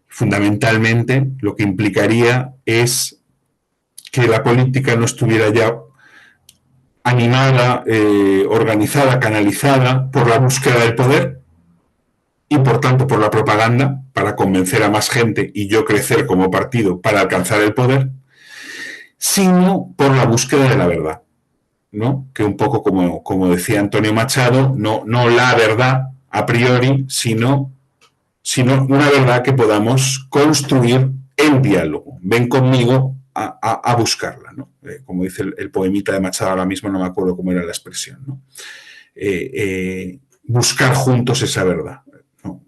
Fundamentalmente, lo que implicaría es que la política no estuviera ya animada, organizada, canalizada por la búsqueda del poder y, por tanto, por la propaganda para convencer a más gente y yo crecer como partido para alcanzar el poder, sino por la búsqueda de la verdad, ¿no? Que un poco como decía Antonio Machado, no la verdad a priori, sino una verdad que podamos construir en diálogo. Ven conmigo a buscarla, ¿no? Como dice el poemita de Machado, ahora mismo no me acuerdo cómo era la expresión, ¿no? Buscar juntos esa verdad, ¿no?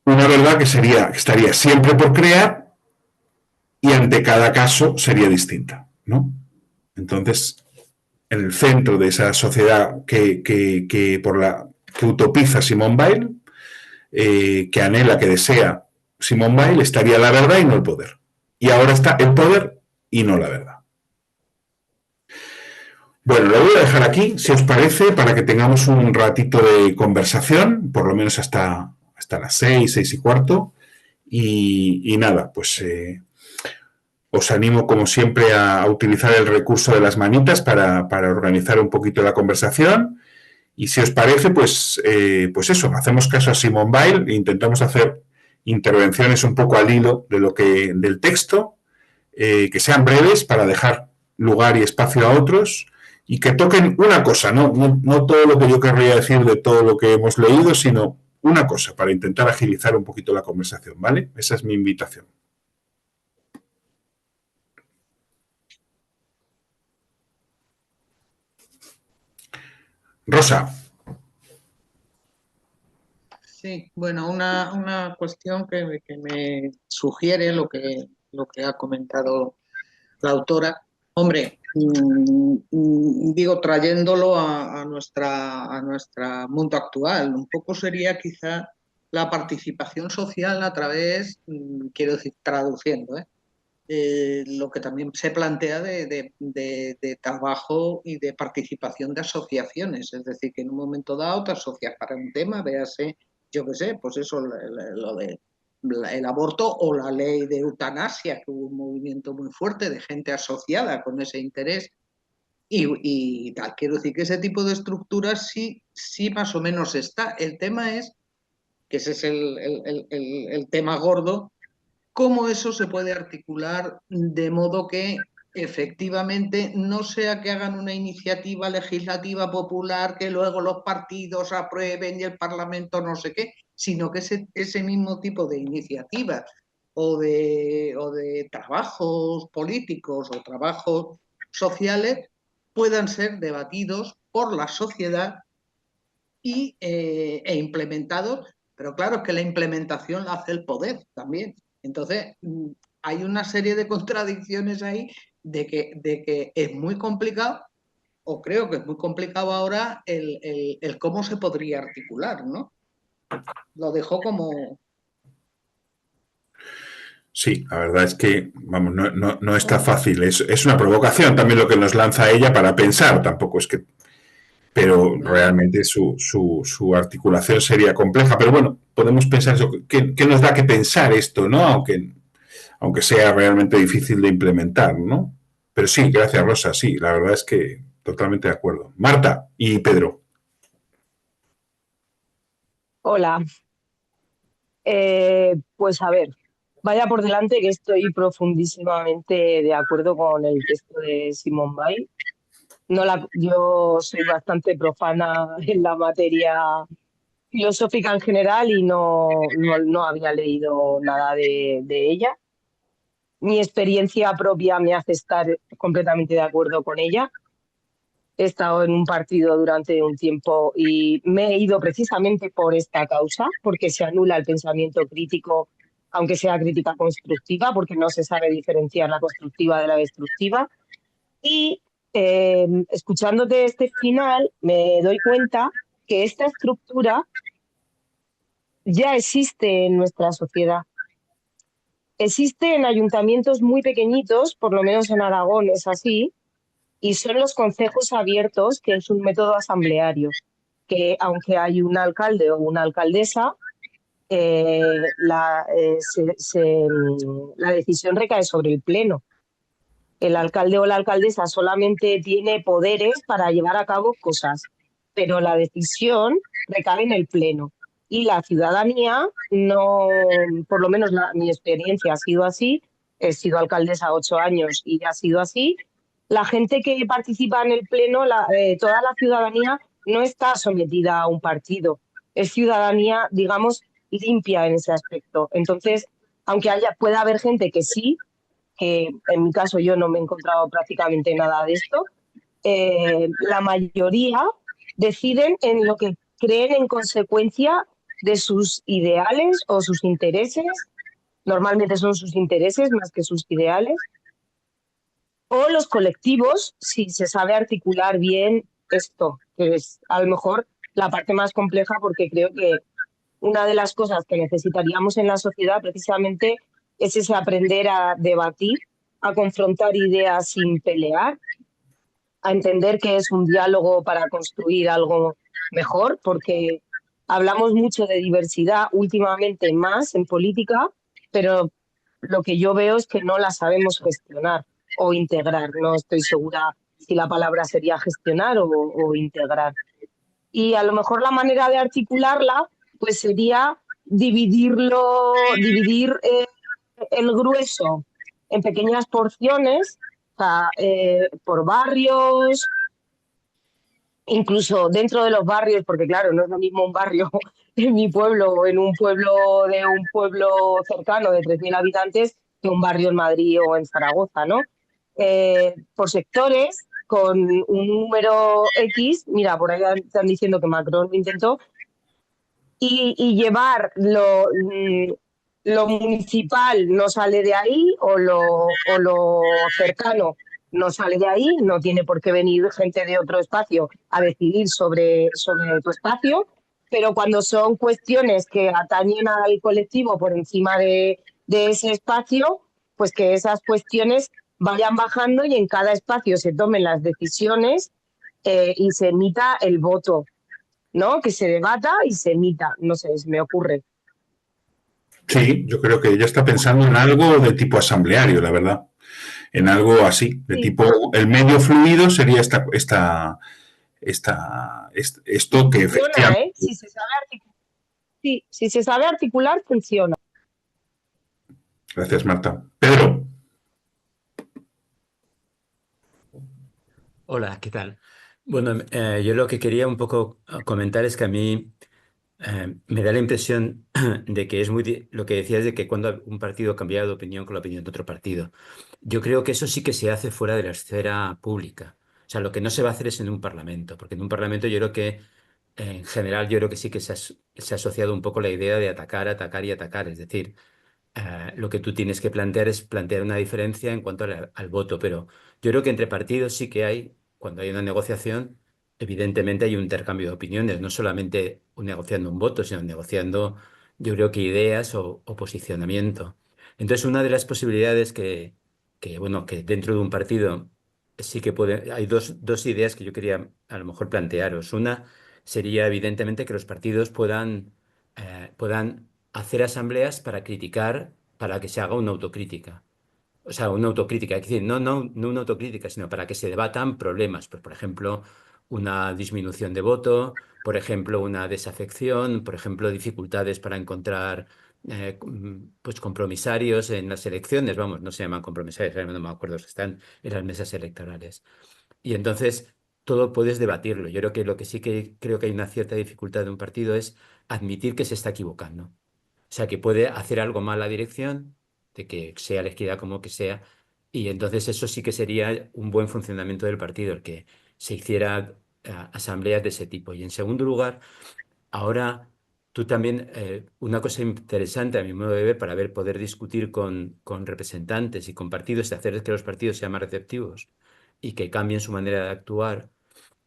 Una verdad que estaría siempre por crear y ante cada caso sería distinta, ¿no? Entonces, en el centro de esa sociedad que utopiza Simone Weil, que anhela, que desea Simone Weil, estaría la verdad y no el poder. Y ahora está el poder y no la verdad. Bueno, lo voy a dejar aquí, si os parece, para que tengamos un ratito de conversación, por lo menos hasta las 6:15. Y nada, pues os animo, como siempre, a utilizar el recurso de las manitas para organizar un poquito la conversación. Y si os parece, pues eso, hacemos caso a Simone Weil e intentamos hacer intervenciones un poco al hilo del texto, que sean breves para dejar lugar y espacio a otros y que toquen una cosa, no todo lo que yo querría decir de todo lo que hemos leído, sino una cosa para intentar agilizar un poquito la conversación, ¿vale? Esa es mi invitación. Rosa. Sí, bueno, una cuestión que me sugiere lo que ha comentado la autora. Hombre, digo, trayéndolo a nuestra mundo actual, un poco sería quizá la participación social a través, quiero decir, traduciendo, lo que también se plantea de trabajo y de participación de asociaciones, es decir, que en un momento dado te asocias para un tema, véase, yo qué sé, pues eso, lo de el aborto o la ley de eutanasia, que hubo un movimiento muy fuerte de gente asociada con ese interés y tal. Quiero decir que ese tipo de estructuras sí más o menos está. El tema es, que ese es el tema gordo, cómo eso se puede articular de modo que efectivamente no sea que hagan una iniciativa legislativa popular que luego los partidos aprueben y el Parlamento no sé qué, sino que ese mismo tipo de iniciativas o de trabajos políticos o trabajos sociales puedan ser debatidos por la sociedad e implementados, pero claro, es que la implementación la hace el poder también. Entonces, hay una serie de contradicciones ahí de que es muy complicado, o creo que es muy complicado ahora, el cómo se podría articular, ¿no? Lo dejo como... Sí, la verdad es que, vamos, no está fácil. Es una provocación también lo que nos lanza ella para pensar, tampoco es que... Pero realmente su articulación sería compleja. Pero bueno, podemos pensar eso. ¿Qué nos da que pensar esto, no? Aunque sea realmente difícil de implementar, ¿no? Pero sí, gracias, Rosa. Sí, la verdad es que totalmente de acuerdo. Marta y Pedro. Hola. Pues a ver, vaya por delante que estoy profundísimamente de acuerdo con el texto de Simone Weil. Yo soy bastante profana en la materia filosófica en general y no había leído nada de ella. Mi experiencia propia me hace estar completamente de acuerdo con ella. he estado en un partido durante un tiempo y me he ido precisamente por esta causa, porque se anula el pensamiento crítico, aunque sea crítica constructiva, porque no se sabe diferenciar la constructiva de la destructiva. Y escuchándote este final, me doy cuenta que esta estructura ya existe en nuestra sociedad. Existe en ayuntamientos muy pequeñitos, por lo menos en Aragón es así, y son los concejos abiertos, que es un método asambleario, que aunque hay un alcalde o una alcaldesa, la decisión recae sobre el pleno. El alcalde o la alcaldesa solamente tiene poderes para llevar a cabo cosas, pero la decisión recae en el pleno. Y la ciudadanía, no, por lo menos mi experiencia ha sido así, he sido alcaldesa 8 años y ha sido así. La gente que participa en el pleno, toda la ciudadanía no está sometida a un partido, es ciudadanía, digamos, limpia en ese aspecto. Entonces, aunque pueda haber gente que sí, que en mi caso yo no me he encontrado prácticamente nada de esto, la mayoría deciden en lo que creen en consecuencia de sus ideales o sus intereses, normalmente son sus intereses más que sus ideales, o los colectivos, si se sabe articular bien esto, que es a lo mejor la parte más compleja, porque creo que una de las cosas que necesitaríamos en la sociedad precisamente es ese aprender a debatir, a confrontar ideas sin pelear, a entender que es un diálogo para construir algo mejor, porque hablamos mucho de diversidad últimamente más en política, pero lo que yo veo es que no la sabemos gestionar o integrar. No estoy segura si la palabra sería gestionar o integrar. Y a lo mejor la manera de articularla pues sería dividir el grueso en pequeñas porciones, o sea, por barrios, incluso dentro de los barrios, porque claro, no es lo mismo un barrio en mi pueblo o en un pueblo cercano de 3.000 habitantes que un barrio en Madrid o en Zaragoza, ¿no? Por sectores, con un número X, mira, por ahí están diciendo que Macron lo intentó, y llevar lo municipal no sale de ahí, o lo cercano no sale de ahí, no tiene por qué venir gente de otro espacio a decidir sobre tu espacio, pero cuando son cuestiones que atañen al colectivo por encima de ese espacio, pues que esas cuestiones vayan bajando y en cada espacio se tomen las decisiones y se emita el voto, ¿no? Que se debata y se emita, no sé, se me ocurre. Sí, yo creo que ella está pensando en algo de tipo asambleario, la verdad. En algo así, de Sí. tipo, el medio fluido sería esto que Funciona, efectivamente. Si se sabe articular, sí, si se sabe articular, funciona. Gracias, Marta. Pedro. Hola, ¿qué tal? Bueno, yo lo que quería un poco comentar es que a mí me da la impresión de que es lo que decías de que cuando un partido cambia de opinión con la opinión de otro partido. Yo creo que eso sí que se hace fuera de la esfera pública. O sea, lo que no se va a hacer es en un parlamento, porque en un parlamento yo creo que, en general, yo creo que sí que se ha asociado un poco la idea de atacar, atacar y atacar. Es decir, lo que tú tienes que plantear es plantear una diferencia en cuanto al voto, pero yo creo que entre partidos sí que hay, cuando hay una negociación, evidentemente hay un intercambio de opiniones, no solamente negociando un voto, sino negociando, yo creo que ideas o posicionamiento. Entonces, una de las posibilidades bueno, que dentro de un partido sí que hay dos ideas que yo quería a lo mejor plantearos. Una sería, evidentemente, que los partidos puedan hacer asambleas para criticar, para que se haga una autocrítica. O sea, una autocrítica, es decir, no una autocrítica, sino para que se debatan problemas. Pues, por ejemplo, una disminución de voto, por ejemplo, una desafección, por ejemplo, dificultades para encontrar pues compromisarios en las elecciones. Vamos, no se llaman compromisarios, ahora no me acuerdo si están en las mesas electorales. Y entonces todo puedes debatirlo. Yo creo que lo que sí que creo que hay una cierta dificultad de un partido es admitir que se está equivocando. O sea, que puede hacer algo mal la dirección, de que sea elegida como que sea, y entonces eso sí que sería un buen funcionamiento del partido, el que se hiciera asambleas de ese tipo. Y en segundo lugar, ahora tú también, una cosa interesante a mi modo de ver para poder discutir con representantes y con partidos y hacer que los partidos sean más receptivos y que cambien su manera de actuar,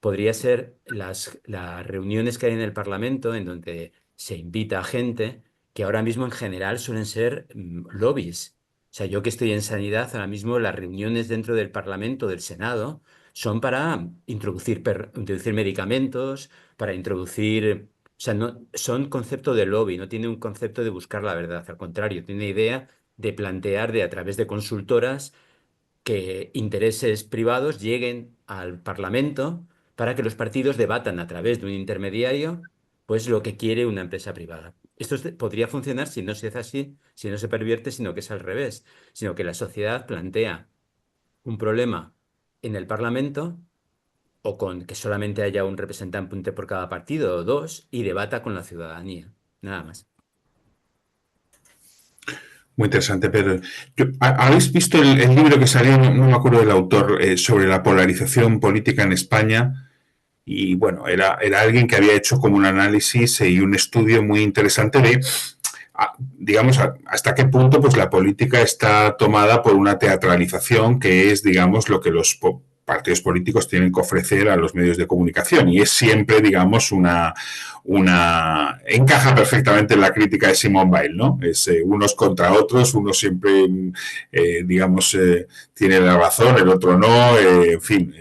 podría ser las reuniones que hay en el Parlamento en donde se invita a gente que ahora mismo en general suelen ser lobbies. O sea, yo que estoy en sanidad, ahora mismo las reuniones dentro del Parlamento, del Senado, son para introducir medicamentos, para introducir... O sea, no, son concepto de lobby, no tiene un concepto de buscar la verdad. Al contrario, tiene idea de plantear a través de consultoras que intereses privados lleguen al Parlamento para que los partidos debatan a través de un intermediario pues lo que quiere una empresa privada. Esto podría funcionar si no se hace así, si no se pervierte, sino que es al revés, sino que la sociedad plantea un problema en el Parlamento o con que solamente haya un representante por cada partido o dos y debata con la ciudadanía. Nada más. Muy interesante, Pedro. ¿Habéis visto el libro que salió, no me acuerdo del autor, sobre la polarización política en España? Y bueno, era alguien que había hecho como un análisis y un estudio muy interesante de, digamos, hasta qué punto pues la política está tomada por una teatralización que es, digamos, lo que los partidos políticos tienen que ofrecer a los medios de comunicación, y es siempre, digamos, encaja perfectamente en la crítica de Simone Weil, ¿no? Es unos contra otros, uno siempre, digamos, tiene la razón, el otro no, en fin,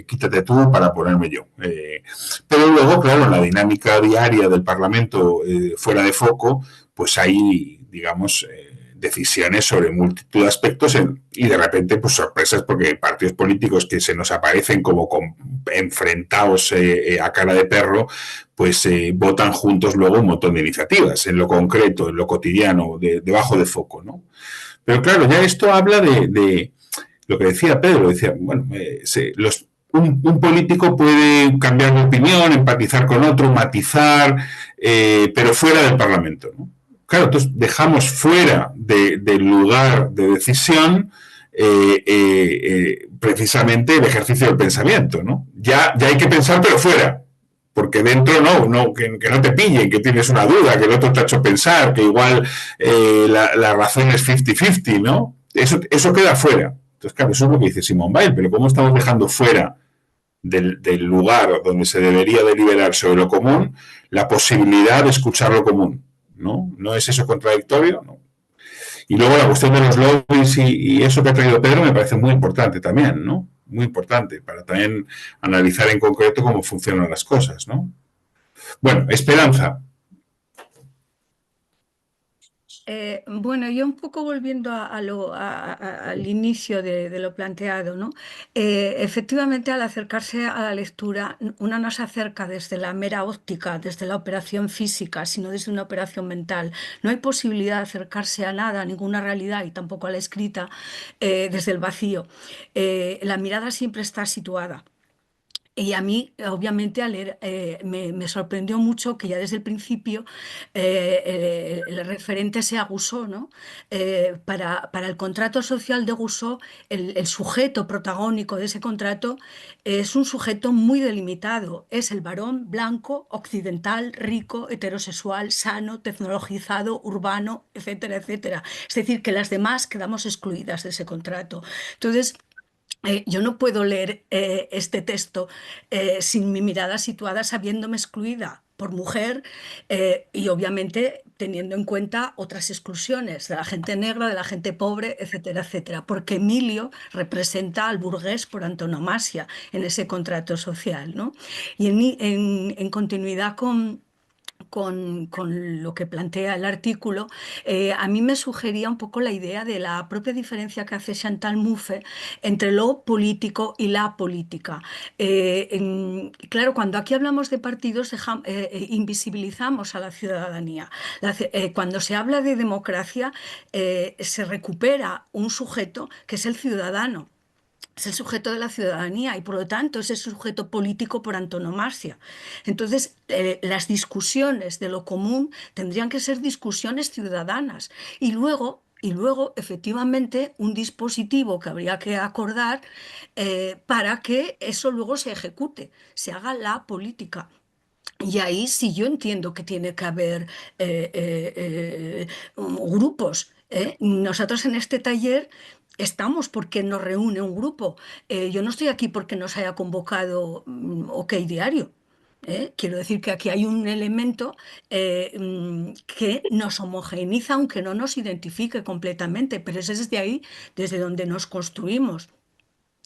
quítate tú para ponerme yo. Pero luego, claro, en la dinámica diaria del Parlamento fuera de foco, pues hay, digamos, decisiones sobre multitud de aspectos y de repente pues sorpresas porque hay partidos políticos que se nos aparecen como enfrentados a cara de perro, pues votan juntos luego un montón de iniciativas en lo concreto, en lo cotidiano, debajo de foco, ¿no? Pero claro, ya esto habla de lo que decía Pedro, decía, bueno, un político puede cambiar de opinión, empatizar con otro, matizar, pero fuera del Parlamento, ¿no? Claro, entonces dejamos fuera del lugar de decisión precisamente el ejercicio del pensamiento, ¿no? Ya hay que pensar, pero fuera, porque dentro que no te pillen, que tienes una duda, que el otro te ha hecho pensar, que igual la razón es 50-50, ¿no? Eso queda fuera. Entonces, claro, eso es lo que dice Simone Weil, pero ¿cómo estamos dejando fuera del lugar donde se debería deliberar sobre lo común la posibilidad de escuchar lo común? ¿No es eso contradictorio? No. Y luego la cuestión de los lobbies y eso que ha traído Pedro me parece muy importante también, ¿no? Muy importante para también analizar en concreto cómo funcionan las cosas, ¿no? Bueno, Esperanza. Bueno, yo un poco volviendo al inicio de lo planteado, ¿no? Efectivamente, al acercarse a la lectura, uno no se acerca desde la mera óptica, desde la operación física, sino desde una operación mental. No hay posibilidad de acercarse a nada, a ninguna realidad y tampoco a la escrita desde el vacío. La mirada siempre está situada. Y a mí, obviamente, al leer, me sorprendió mucho que ya desde el principio el referente sea Rousseau, ¿no? Para el contrato social de Rousseau, el sujeto protagónico de ese contrato es un sujeto muy delimitado. Es el varón blanco, occidental, rico, heterosexual, sano, tecnologizado, urbano, etcétera, etcétera. Es decir, que las demás quedamos excluidas de ese contrato. Entonces, yo no puedo leer este texto sin mi mirada situada sabiéndome excluida por mujer y obviamente teniendo en cuenta otras exclusiones de la gente negra, de la gente pobre, etcétera, etcétera, porque Emilio representa al burgués por antonomasia en ese contrato social, ¿no? Y en continuidad con lo que plantea el artículo, a mí me sugería un poco la idea de la propia diferencia que hace Chantal Mouffe entre lo político y la política. Claro, cuando aquí hablamos de partidos, invisibilizamos a la ciudadanía. Cuando se habla de democracia, se recupera un sujeto que es el ciudadano. Es el sujeto de la ciudadanía y por lo tanto es el sujeto político por antonomasia. Entonces, las discusiones de lo común tendrían que ser discusiones ciudadanas y luego y luego efectivamente un dispositivo que habría que acordar para que eso luego se ejecute, se haga la política. Y ahí sí yo entiendo que tiene que haber grupos. Nosotros en este taller estamos porque nos reúne un grupo. Yo no estoy aquí porque nos haya convocado OK Diario. Quiero decir que aquí hay un elemento que nos homogeneiza, aunque no nos identifique completamente, pero es desde ahí, desde donde nos construimos.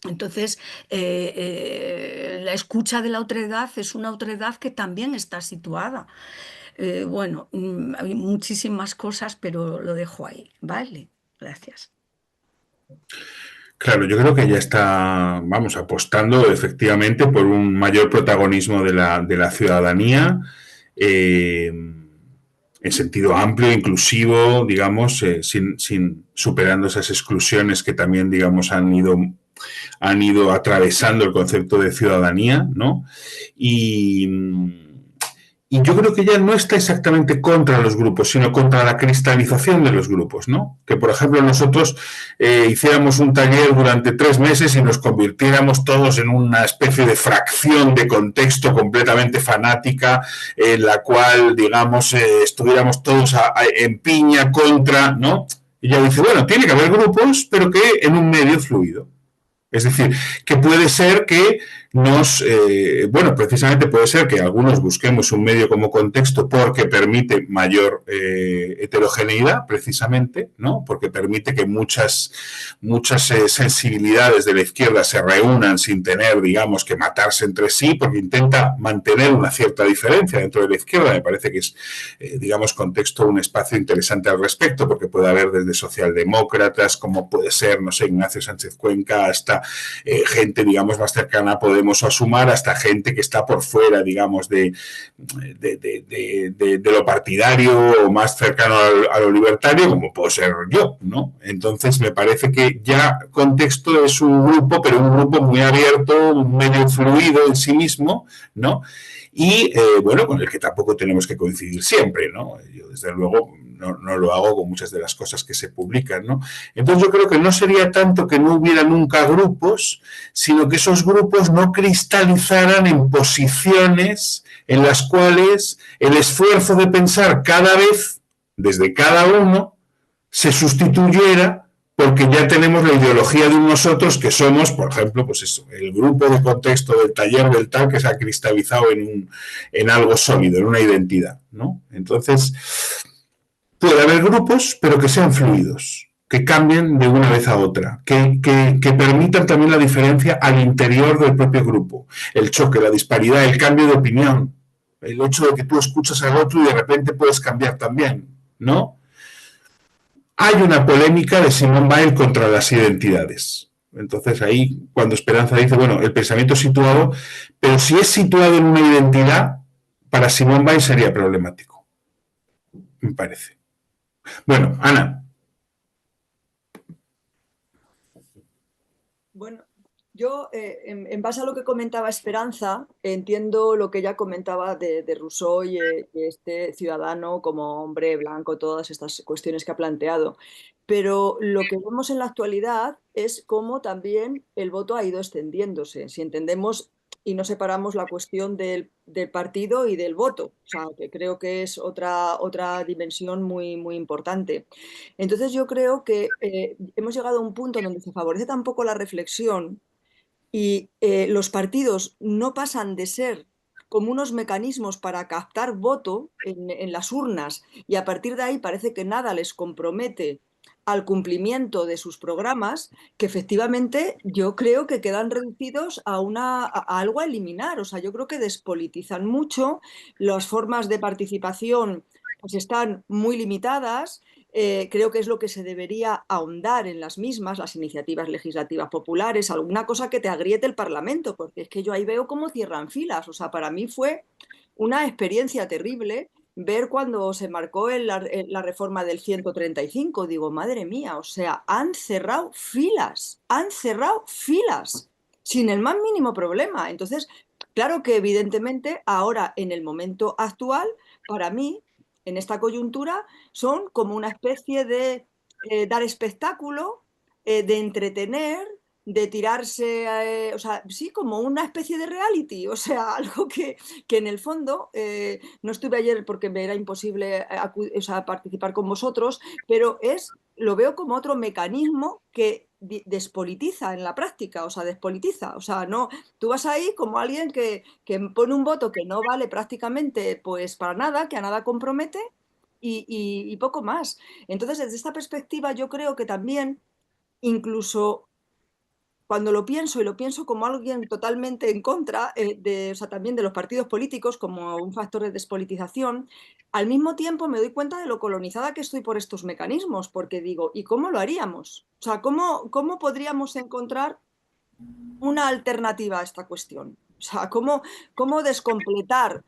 Entonces, la escucha de la otredad es una otredad que también está situada. Bueno, hay muchísimas cosas, pero lo dejo ahí. Vale, gracias. Claro, yo creo que ya está, vamos, apostando efectivamente por un mayor protagonismo de la ciudadanía, en sentido amplio, inclusivo, digamos, sin superando esas exclusiones que también, digamos, han ido atravesando el concepto de ciudadanía, ¿no? Y yo creo que ya no está exactamente contra los grupos, sino contra la cristalización de los grupos, ¿no? Que, por ejemplo, nosotros hiciéramos un taller durante 3 meses y nos convirtiéramos todos en una especie de fracción de contexto completamente fanática, en la cual, digamos, estuviéramos todos en piña contra, ¿no? Y ella dice, bueno, tiene que haber grupos, pero que en un medio fluido. Es decir, que puede ser que bueno, precisamente puede ser que algunos busquemos un medio como contexto porque permite mayor heterogeneidad, precisamente, ¿no? Porque permite que muchas sensibilidades de la izquierda se reúnan sin tener, digamos, que matarse entre sí, porque intenta mantener una cierta diferencia dentro de la izquierda. Me parece que es, digamos, contexto un espacio interesante al respecto, porque puede haber desde socialdemócratas, como puede ser, no sé, Ignacio Sánchez Cuenca, hasta gente, digamos, más cercana a Podemos o a Sumar, hasta gente que está por fuera, digamos, de lo partidario o más cercano a lo libertario, como puedo ser yo, ¿no? Entonces, me parece que ya Contexto es un grupo, pero un grupo muy abierto, medio fluido en sí mismo, ¿no? Y, bueno, con el que tampoco tenemos que coincidir siempre, ¿no? Yo, desde luego, no lo hago con muchas de las cosas que se publican, ¿no? Entonces yo creo que no sería tanto que no hubiera nunca grupos, sino que esos grupos no cristalizaran en posiciones en las cuales el esfuerzo de pensar cada vez, desde cada uno, se sustituyera porque ya tenemos la ideología de nosotros que somos, por ejemplo, pues eso, el grupo de contexto del taller del tal que se ha cristalizado en algo sólido, en una identidad, ¿no? Entonces, puede haber grupos, pero que sean fluidos, que cambien de una vez a otra, que permitan también la diferencia al interior del propio grupo, el choque, la disparidad, el cambio de opinión, el hecho de que tú escuchas al otro y de repente puedes cambiar también, ¿no? Hay una polémica de Simone Weil contra las identidades. Entonces ahí, cuando Esperanza dice, bueno, el pensamiento es situado, pero si es situado en una identidad, para Simone Weil sería problemático, me parece. Bueno, Ana. Bueno, yo en base a lo que comentaba Esperanza, entiendo lo que ella comentaba de Rousseau y este ciudadano como hombre blanco, todas estas cuestiones que ha planteado. Pero lo que vemos en la actualidad es cómo también el voto ha ido extendiéndose. Si entendemos y no separamos la cuestión del partido y del voto, o sea, que creo que es otra dimensión muy, muy importante. Entonces yo creo que hemos llegado a un punto donde se favorece tampoco la reflexión y los partidos no pasan de ser como unos mecanismos para captar voto en las urnas y a partir de ahí parece que nada les compromete al cumplimiento de sus programas, que efectivamente yo creo que quedan reducidos a algo a eliminar. O sea, yo creo que despolitizan mucho, las formas de participación pues están muy limitadas. Creo que es lo que se debería ahondar en las mismas, las iniciativas legislativas populares, alguna cosa que te agriete el Parlamento, porque es que yo ahí veo cómo cierran filas. O sea, para mí fue una experiencia terrible ver cuando se marcó la reforma del 135. Digo, madre mía, o sea, han cerrado filas, sin el más mínimo problema. Entonces, claro que evidentemente ahora, en el momento actual, para mí, en esta coyuntura, son como una especie de dar espectáculo, de entretener, de tirarse, o sea, sí, como una especie de reality, o sea, algo que en el fondo, no estuve ayer porque me era imposible o sea, participar con vosotros, pero lo veo como otro mecanismo que despolitiza en la práctica, o sea, despolitiza, o sea, no, tú vas ahí como alguien que pone un voto que no vale prácticamente pues para nada, que a nada compromete y poco más. Entonces, desde esta perspectiva, yo creo que también, incluso cuando lo pienso, y lo pienso como alguien totalmente en contra o sea, también de los partidos políticos como un factor de despolitización, al mismo tiempo me doy cuenta de lo colonizada que estoy por estos mecanismos, porque digo, ¿y cómo lo haríamos? O sea, ¿cómo podríamos encontrar una alternativa a esta cuestión? O sea, ¿cómo descompletar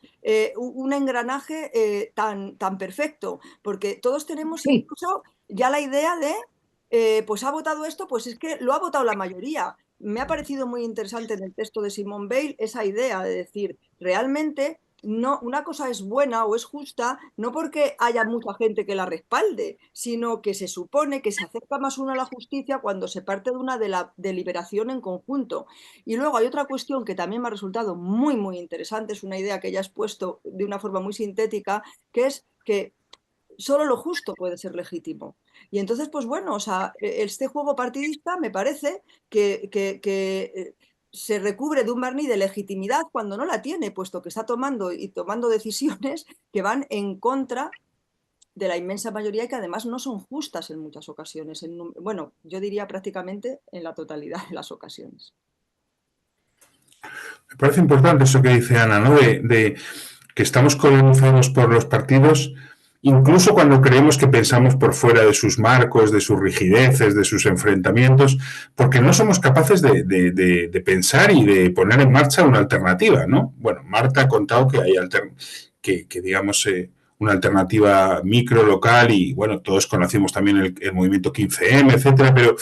un engranaje tan perfecto? Porque todos tenemos incluso ya la idea de, pues ha votado esto, pues es que lo ha votado la mayoría. Me ha parecido muy interesante en el texto de Simone Weil esa idea de decir, realmente no, una cosa es buena o es justa no porque haya mucha gente que la respalde, sino que se supone que se acerca más uno a la justicia cuando se parte de una deliberación en conjunto. Y luego hay otra cuestión que también me ha resultado muy, muy interesante, es una idea que ya has puesto de una forma muy sintética, que es que solo lo justo puede ser legítimo. Y entonces, pues bueno, o sea, este juego partidista me parece que se recubre de un barniz de legitimidad cuando no la tiene, puesto que está tomando decisiones que van en contra de la inmensa mayoría y que además no son justas en muchas ocasiones. Bueno, yo diría prácticamente en la totalidad de las ocasiones. Me parece importante eso que dice Ana, ¿no? De que estamos colonizados por los partidos, incluso cuando creemos que pensamos por fuera de sus marcos, de sus rigideces, de sus enfrentamientos, porque no somos capaces de pensar y de poner en marcha una alternativa, ¿no? Bueno, Marta ha contado que hay digamos, una alternativa micro, local, y bueno, todos conocimos también el movimiento 15M, etcétera, pero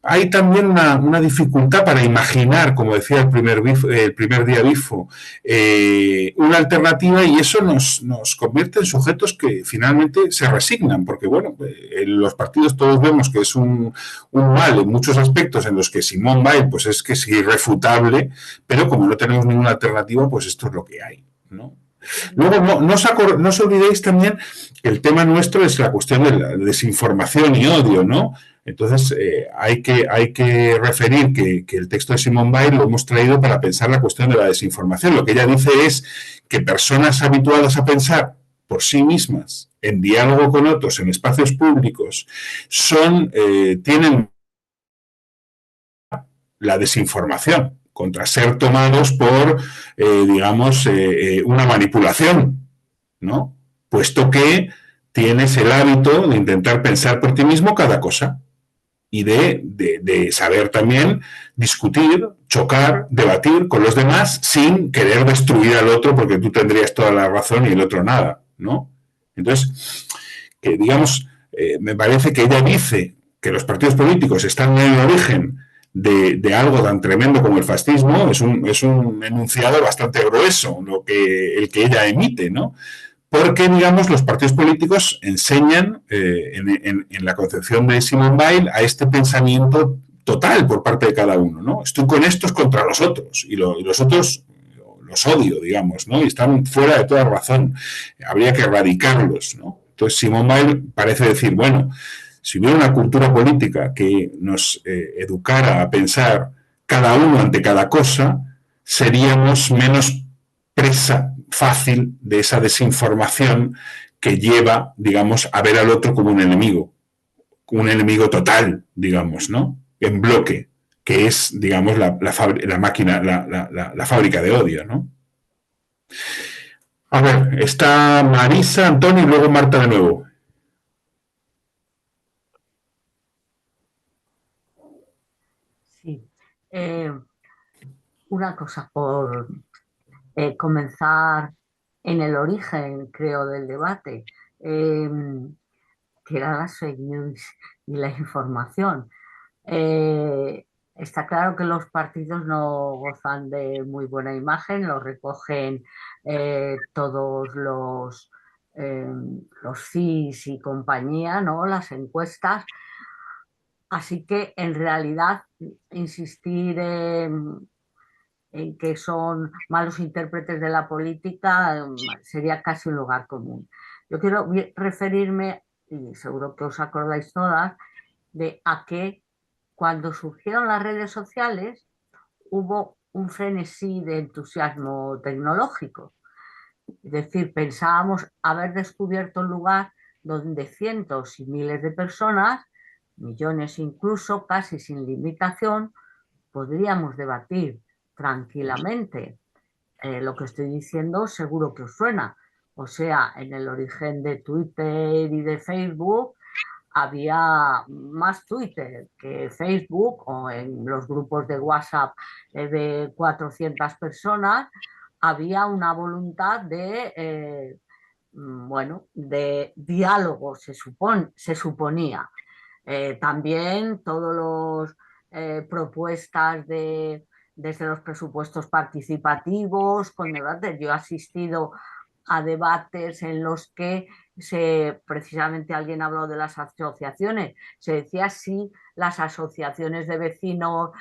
hay también una dificultad para imaginar, como decía el primer día Bifo, una alternativa, y eso nos convierte en sujetos que finalmente se resignan, porque bueno, en los partidos todos vemos que es un mal en muchos aspectos en los que Simone Weil pues es que es irrefutable, pero como no tenemos ninguna alternativa, pues esto es lo que hay, ¿no? Luego, no os olvidéis también que el tema nuestro es la cuestión de la desinformación y odio, ¿no? Entonces, hay que referir que el texto de Simone Weil lo hemos traído para pensar la cuestión de la desinformación. Lo que ella dice es que personas habituadas a pensar por sí mismas, en diálogo con otros, en espacios públicos, tienen la desinformación contra ser tomados por, digamos, una manipulación, ¿no? Puesto que tienes el hábito de intentar pensar por ti mismo cada cosa y de saber también discutir, chocar, debatir con los demás sin querer destruir al otro porque tú tendrías toda la razón y el otro nada, ¿no? Entonces, que digamos, me parece que ella dice que los partidos políticos están en el origen de algo tan tremendo como el fascismo, es un enunciado bastante grueso el que ella emite, ¿no? Porque, digamos, los partidos políticos enseñan, en la concepción de Simone Weil, a este pensamiento total por parte de cada uno, ¿no? Estoy con estos contra los otros, y los otros los odio, digamos, ¿no? Y están fuera de toda razón. Habría que erradicarlos, ¿no? Entonces, Simone Weil parece decir, bueno, si hubiera una cultura política que nos educara a pensar cada uno ante cada cosa, seríamos menos presa fácil de esa desinformación que lleva, digamos, a ver al otro como un enemigo total, digamos, ¿no? En bloque, que es, digamos, la máquina, la fábrica de odio, ¿no? A ver, está Marisa, Antonio y luego Marta de nuevo. Sí. Una cosa, por comenzar en el origen, creo, del debate, que era las fake news y la información. Está claro que los partidos no gozan de muy buena imagen, lo recogen todos los los CIS y compañía, ¿no? Las encuestas. Así que en realidad insistir en que son malos intérpretes de la política sería casi un lugar común. Yo quiero referirme, y seguro que os acordáis todas, de a que cuando surgieron las redes sociales hubo un frenesí de entusiasmo tecnológico. Es decir, pensábamos haber descubierto un lugar donde cientos y miles de personas, millones incluso, casi sin limitación, podríamos debatir tranquilamente. Lo que estoy diciendo seguro que os suena. O sea, en el origen de Twitter y de Facebook había más Twitter que Facebook, o en los grupos de WhatsApp de 400 personas, había una voluntad de, bueno, de diálogo, se suponía. También todos los propuestas desde los presupuestos participativos, con debates. Yo he asistido a debates en los que precisamente alguien habló de las asociaciones. Se decía si las asociaciones de vecinos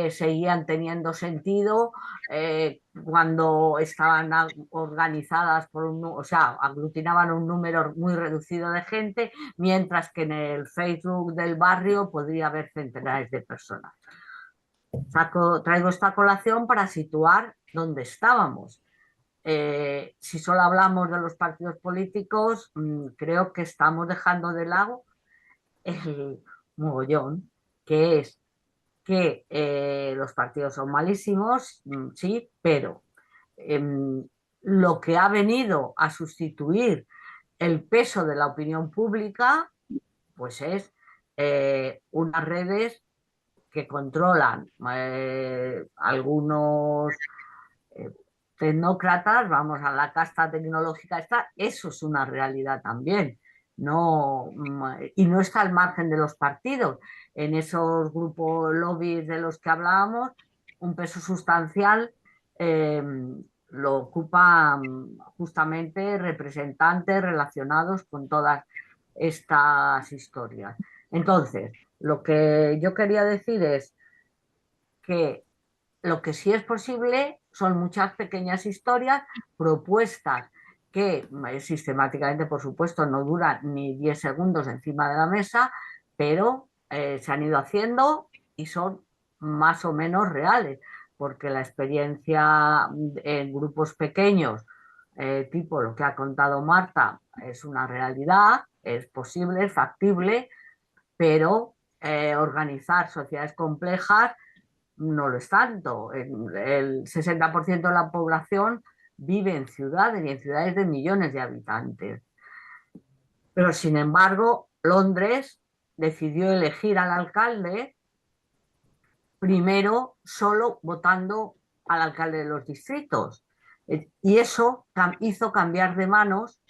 seguían teniendo sentido cuando estaban organizadas o sea, aglutinaban un número muy reducido de gente, mientras que en el Facebook del barrio podría haber centenares de personas. Traigo esta colación para situar dónde estábamos. Si solo hablamos de los partidos políticos, creo que estamos dejando de lado el mogollón, que es que los partidos son malísimos, sí, pero lo que ha venido a sustituir el peso de la opinión pública, pues es unas redes que controlan algunos tecnócratas, vamos a la casta tecnológica eso es una realidad también. No, y no está al margen de los partidos. En esos grupos lobbies de los que hablábamos, un peso sustancial lo ocupan justamente representantes relacionados con todas estas historias. Entonces, lo que yo quería decir es que lo que sí es posible son muchas pequeñas historias, propuestas que sistemáticamente, por supuesto, no duran ni 10 segundos encima de la mesa, pero se han ido haciendo y son más o menos reales, porque la experiencia en grupos pequeños, tipo lo que ha contado Marta, es una realidad, es posible, es factible, pero organizar sociedades complejas no lo es tanto. El 60% de la población vive en ciudades y en ciudades de millones de habitantes. Pero sin embargo, Londres decidió elegir al alcalde primero solo votando al alcalde de los distritos. Y eso hizo cambiar de manos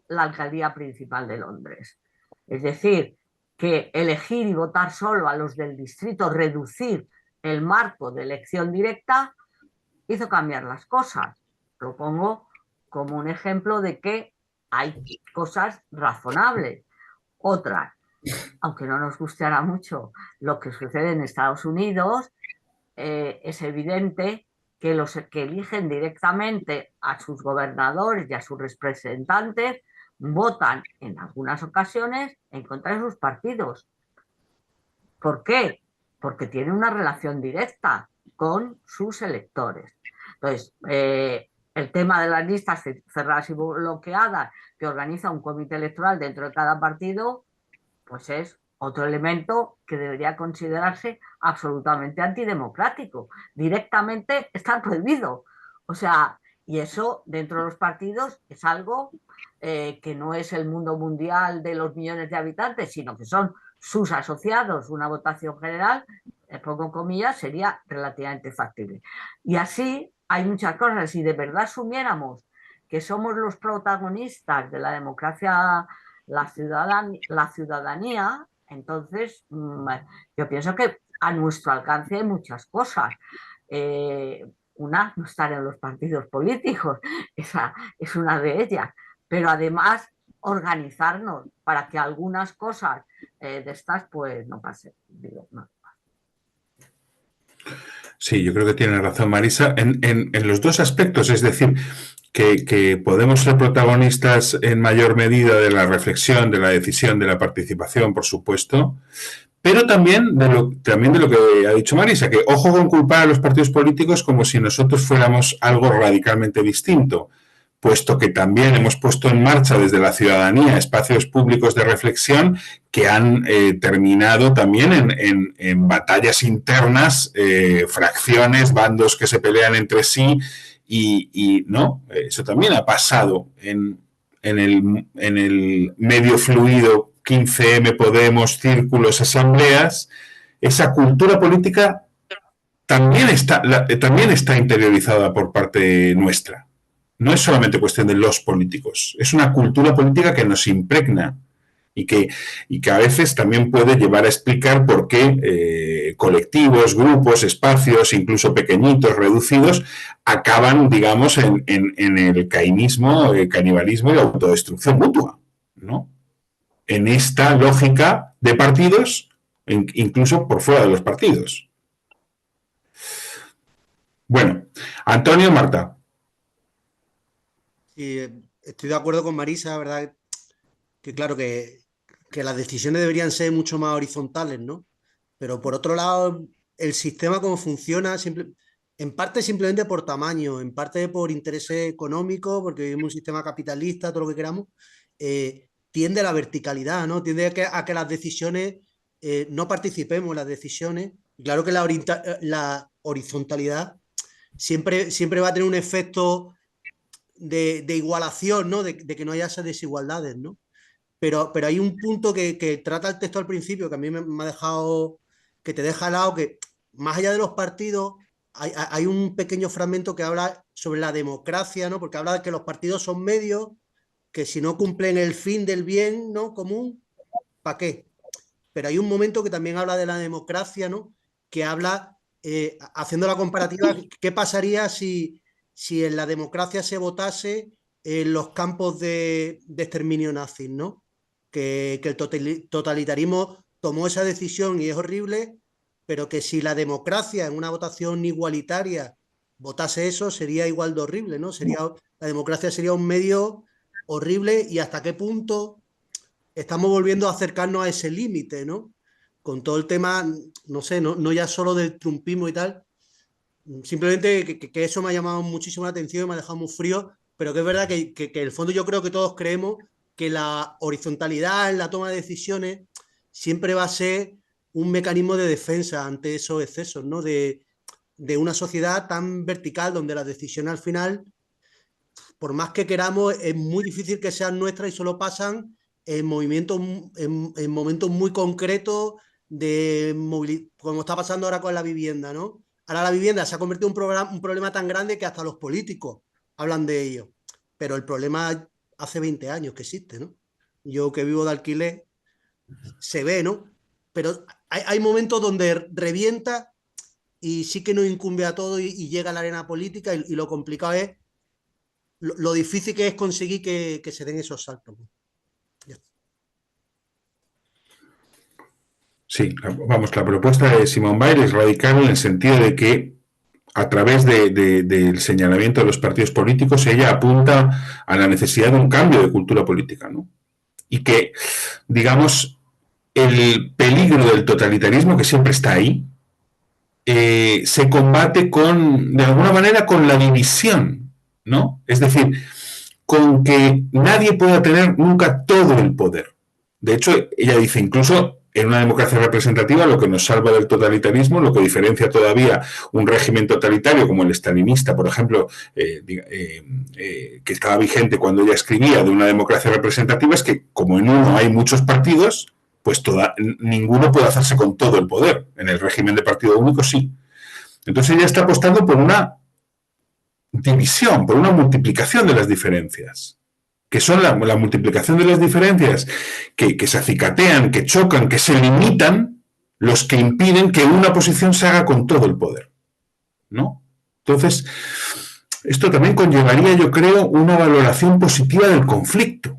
la alcaldía principal de Londres. Es decir, que elegir y votar solo a los del distrito, reducir el marco de elección directa, hizo cambiar las cosas. Lo pongo como un ejemplo de que hay cosas razonables. Otras, aunque no nos gustará mucho lo que sucede en Estados Unidos, es evidente que los que eligen directamente a sus gobernadores y a sus representantes votan en algunas ocasiones en contra de sus partidos. ¿Por qué? Porque tienen una relación directa con sus electores. Entonces, el tema de las listas cerradas y bloqueadas que organiza un comité electoral dentro de cada partido, pues es otro elemento que debería considerarse absolutamente antidemocrático. Directamente está prohibido. O sea, y eso dentro de los partidos es algo que no es el mundo mundial de los millones de habitantes, sino que son sus asociados. Una votación general, pongo comillas, sería relativamente factible. Y así hay muchas cosas. Si de verdad asumiéramos que somos los protagonistas de la democracia, la ciudadanía, entonces yo pienso que a nuestro alcance hay muchas cosas. Una, no estar en los partidos políticos, esa es una de ellas, pero además organizarnos para que algunas cosas de estas pues no pasen. Digo, no. Sí, yo creo que tiene razón Marisa en los dos aspectos, es decir, que podemos ser protagonistas en mayor medida de la reflexión, de la decisión, de la participación, por supuesto, pero también de lo que ha dicho Marisa, que ojo con culpar a los partidos políticos como si nosotros fuéramos algo radicalmente distinto, puesto que también hemos puesto en marcha desde la ciudadanía espacios públicos de reflexión que han terminado también en batallas internas, fracciones, bandos que se pelean entre sí, y no, eso también ha pasado en el medio fluido 15M, Podemos, círculos, asambleas. Esa cultura política también está interiorizada por parte nuestra. No es solamente cuestión de los políticos, es una cultura política que nos impregna y que a veces también puede llevar a explicar por qué colectivos, grupos, espacios, incluso pequeñitos, reducidos, acaban, digamos, en el caínismo, el canibalismo y la autodestrucción mutua, ¿no? En esta lógica de partidos, incluso por fuera de los partidos. Bueno, Antonio, Marta. Sí, estoy de acuerdo con Marisa, ¿verdad? Que claro que las decisiones deberían ser mucho más horizontales, ¿no? Pero por otro lado, el sistema como funciona, en parte simplemente por tamaño, en parte por intereses económicos, porque vivimos un sistema capitalista, todo lo que queramos, tiende a la verticalidad, ¿no? Tiende a que las decisiones, no participemos en las decisiones. Y claro que la horizontalidad siempre va a tener un efecto de igualación, ¿no? De que no haya esas desigualdades, ¿no? Pero hay un punto que trata el texto al principio que a mí me ha dejado, que te deja al lado, que más allá de los partidos hay un pequeño fragmento que habla sobre la democracia, ¿no? Porque habla de que los partidos son medios, que si no cumplen el fin del bien, ¿no? común, ¿para qué? Pero hay un momento que también habla de la democracia, ¿no? Que habla, haciendo la comparativa, ¿qué pasaría si en la democracia se votase en los campos de exterminio nazis, ¿no? Que el totalitarismo tomó esa decisión y es horrible, pero que si la democracia en una votación igualitaria votase eso, sería igual de horrible, ¿no? La democracia sería un medio horrible, y hasta qué punto estamos volviendo a acercarnos a ese límite, ¿no? Con todo el tema, no sé, no ya solo del trumpismo y tal, simplemente que eso me ha llamado muchísimo la atención y me ha dejado muy frío, pero que es verdad que en el fondo yo creo que todos creemos que la horizontalidad en la toma de decisiones siempre va a ser un mecanismo de defensa ante esos excesos, ¿no? De una sociedad tan vertical donde las decisiones al final, por más que queramos, es muy difícil que sean nuestras y solo pasan en movimientos, en momentos muy concretos como está pasando ahora con la vivienda, ¿no? Ahora la vivienda se ha convertido en un problema tan grande que hasta los políticos hablan de ello. Pero el problema hace 20 años que existe, ¿no? Yo que vivo de alquiler, se ve, ¿no? Pero hay momentos donde revienta y sí que nos incumbe a todos y llega a la arena política, y lo complicado es lo difícil que es conseguir que se den esos saltos. Sí, vamos, la propuesta de Simone Weil es radical en el sentido de que a través del señalamiento de los partidos políticos ella apunta a la necesidad de un cambio de cultura política, ¿no? Y que, digamos, el peligro del totalitarismo, que siempre está ahí, se combate de alguna manera con la división, ¿no? Es decir, con que nadie pueda tener nunca todo el poder. De hecho, ella dice, incluso en una democracia representativa, lo que nos salva del totalitarismo, lo que diferencia todavía un régimen totalitario como el estalinista, por ejemplo, que estaba vigente cuando ella escribía, de una democracia representativa, es que como en uno hay muchos partidos, pues ninguno puede hacerse con todo el poder. En el régimen de partido único sí. Entonces ella está apostando por una división, por una multiplicación de las diferencias, que son la multiplicación de las diferencias que se acicatean, que chocan, que se limitan, los que impiden que una posición se haga con todo el poder, ¿no? Entonces, esto también conllevaría, yo creo, una valoración positiva del conflicto,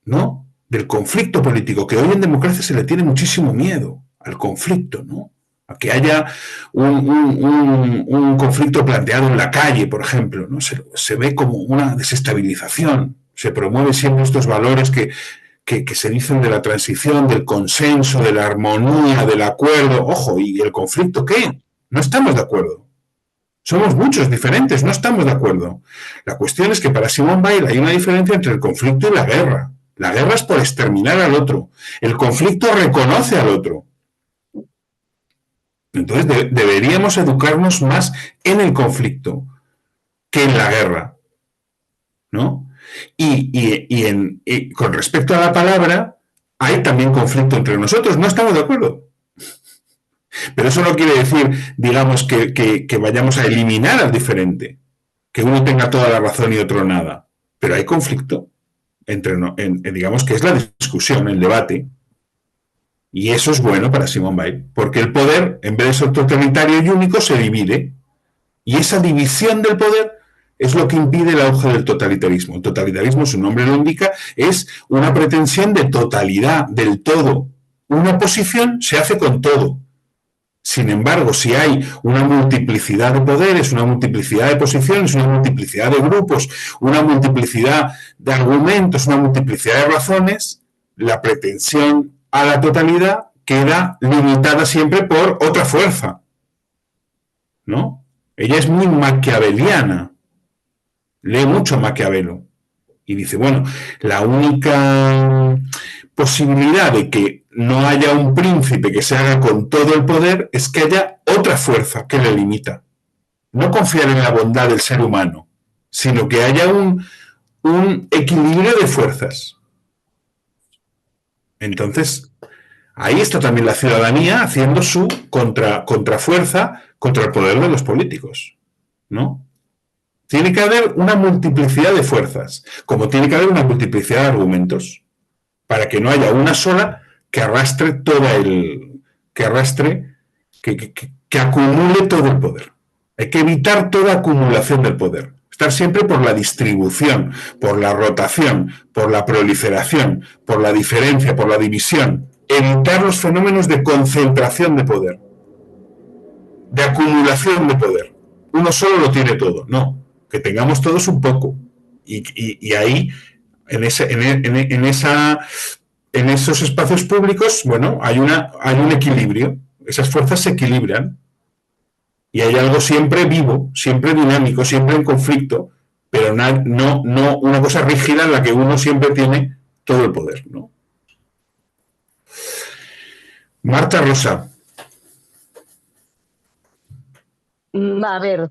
¿no? Del conflicto político, que hoy en democracia se le tiene muchísimo miedo al conflicto, ¿no? A que haya un conflicto planteado en la calle, por ejemplo, ¿no? Se ve como una desestabilización, se promueven siempre estos valores que se dicen de la transición, del consenso, de la armonía, del acuerdo. Ojo, ¿y el conflicto qué? No estamos de acuerdo. Somos muchos diferentes, no estamos de acuerdo. La cuestión es que para Simone Weil hay una diferencia entre el conflicto y la guerra. La guerra es por exterminar al otro. El conflicto reconoce al otro. Entonces deberíamos educarnos más en el conflicto que en la guerra, ¿no? Y con respecto a la palabra, hay también conflicto entre nosotros. No estamos de acuerdo. Pero eso no quiere decir, digamos, que vayamos a eliminar al diferente, que uno tenga toda la razón y otro nada. Pero hay conflicto digamos, que es la discusión, el debate. Y eso es bueno para Simone Weil, porque el poder, en vez de ser totalitario y único, se divide. Y esa división del poder es lo que impide el auge del totalitarismo. El totalitarismo, su nombre lo indica, es una pretensión de totalidad, del todo. Una posición se hace con todo. Sin embargo, si hay una multiplicidad de poderes, una multiplicidad de posiciones, una multiplicidad de grupos, una multiplicidad de argumentos, una multiplicidad de razones, la pretensión a la totalidad queda limitada siempre por otra fuerza, ¿no? Ella es muy maquiaveliana, lee mucho Maquiavelo y dice, bueno, la única posibilidad de que no haya un príncipe que se haga con todo el poder es que haya otra fuerza que le limita. No confiar en la bondad del ser humano, sino que haya un equilibrio de fuerzas. Entonces, ahí está también la ciudadanía haciendo su contrafuerza contra el poder de los políticos, ¿no? Tiene que haber una multiplicidad de fuerzas, como tiene que haber una multiplicidad de argumentos, para que no haya una sola que arrastre que acumule todo el poder. Hay que evitar toda acumulación del poder. Estar siempre por la distribución, por la rotación, por la proliferación, por la diferencia, por la división. Evitar los fenómenos de concentración de poder, de acumulación de poder. Uno solo lo tiene todo. No, que tengamos todos un poco. Y ahí, en esos espacios públicos, bueno, hay un equilibrio. Esas fuerzas se equilibran. Y hay algo siempre vivo, siempre dinámico, siempre en conflicto, pero no una cosa rígida en la que uno siempre tiene todo el poder, ¿no? Marta Rosa. A ver,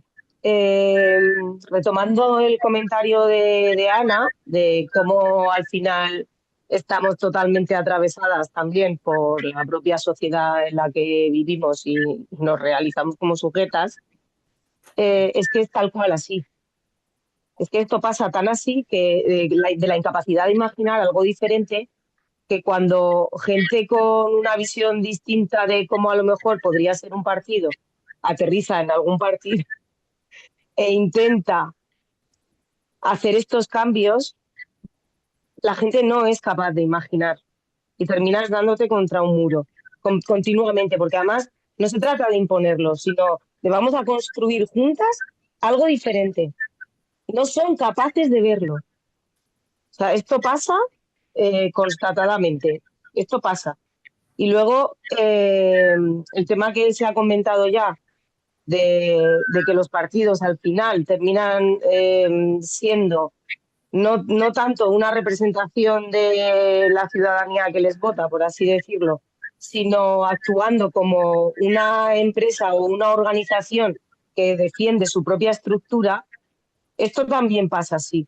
retomando el comentario de Ana, de cómo al final estamos totalmente atravesadas también por la propia sociedad en la que vivimos y nos realizamos como sujetas, es que es tal cual así. Es que esto pasa tan así que de la incapacidad de imaginar algo diferente, que cuando gente con una visión distinta de cómo a lo mejor podría ser un partido aterriza en algún partido e intenta hacer estos cambios, la gente no es capaz de imaginar y terminas dándote contra un muro continuamente, porque además no se trata de imponerlo, sino de vamos a construir juntas algo diferente. No son capaces de verlo. O sea, esto pasa constatadamente, esto pasa. Y luego el tema que se ha comentado ya, de que los partidos al final terminan siendo no tanto una representación de la ciudadanía que les vota, por así decirlo, sino actuando como una empresa o una organización que defiende su propia estructura. Esto también pasa así,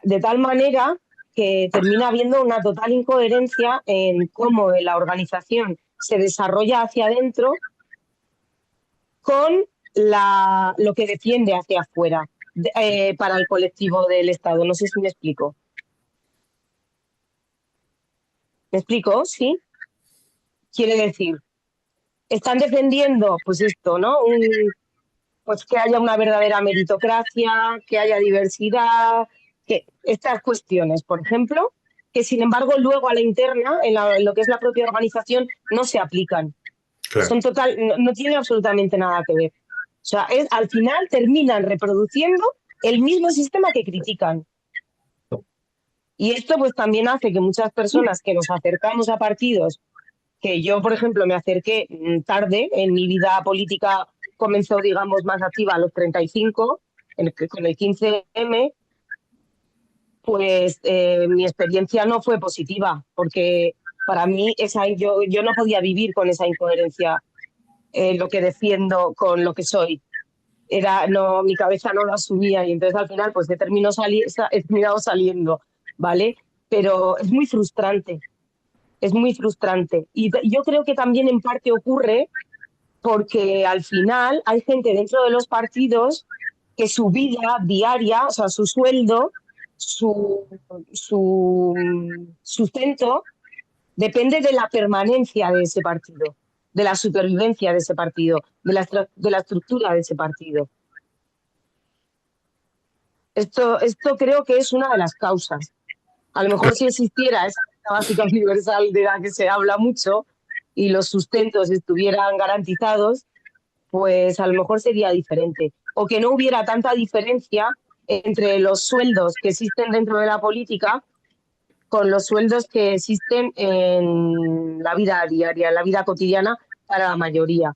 de tal manera que termina habiendo una total incoherencia en cómo la organización se desarrolla hacia adentro con lo que defiende hacia afuera para el colectivo del Estado. No sé si me explico. ¿Me explico? ¿Sí? Quiere decir, están defendiendo, pues esto, ¿no? pues que haya una verdadera meritocracia, que haya diversidad, que estas cuestiones, por ejemplo, que sin embargo luego a la interna, en lo que es la propia organización, no se aplican. Claro. Son no tienen absolutamente nada que ver. O sea, al final terminan reproduciendo el mismo sistema que critican. Y esto pues también hace que muchas personas que nos acercamos a partidos, que yo, por ejemplo, me acerqué tarde en mi vida política, comenzó, digamos, más activa a los 35, con el 15M, pues mi experiencia no fue positiva, porque para mí yo no podía vivir con esa incoherencia, lo que defiendo con lo que soy. Mi cabeza no lo asumía y entonces al final pues he terminado saliendo, ¿vale? Pero es muy frustrante. Es muy frustrante. Y yo creo que también en parte ocurre porque al final hay gente dentro de los partidos que su vida diaria, o sea, su sueldo, su sustento, depende de la permanencia de ese partido, de la supervivencia de ese partido, de la estructura de ese partido. Esto creo que es una de las causas. A lo mejor si existiera esa renta básica universal de la que se habla mucho y los sustentos estuvieran garantizados, pues a lo mejor sería diferente. O que no hubiera tanta diferencia entre los sueldos que existen dentro de la política con los sueldos que existen en la vida diaria, en la vida cotidiana para la mayoría.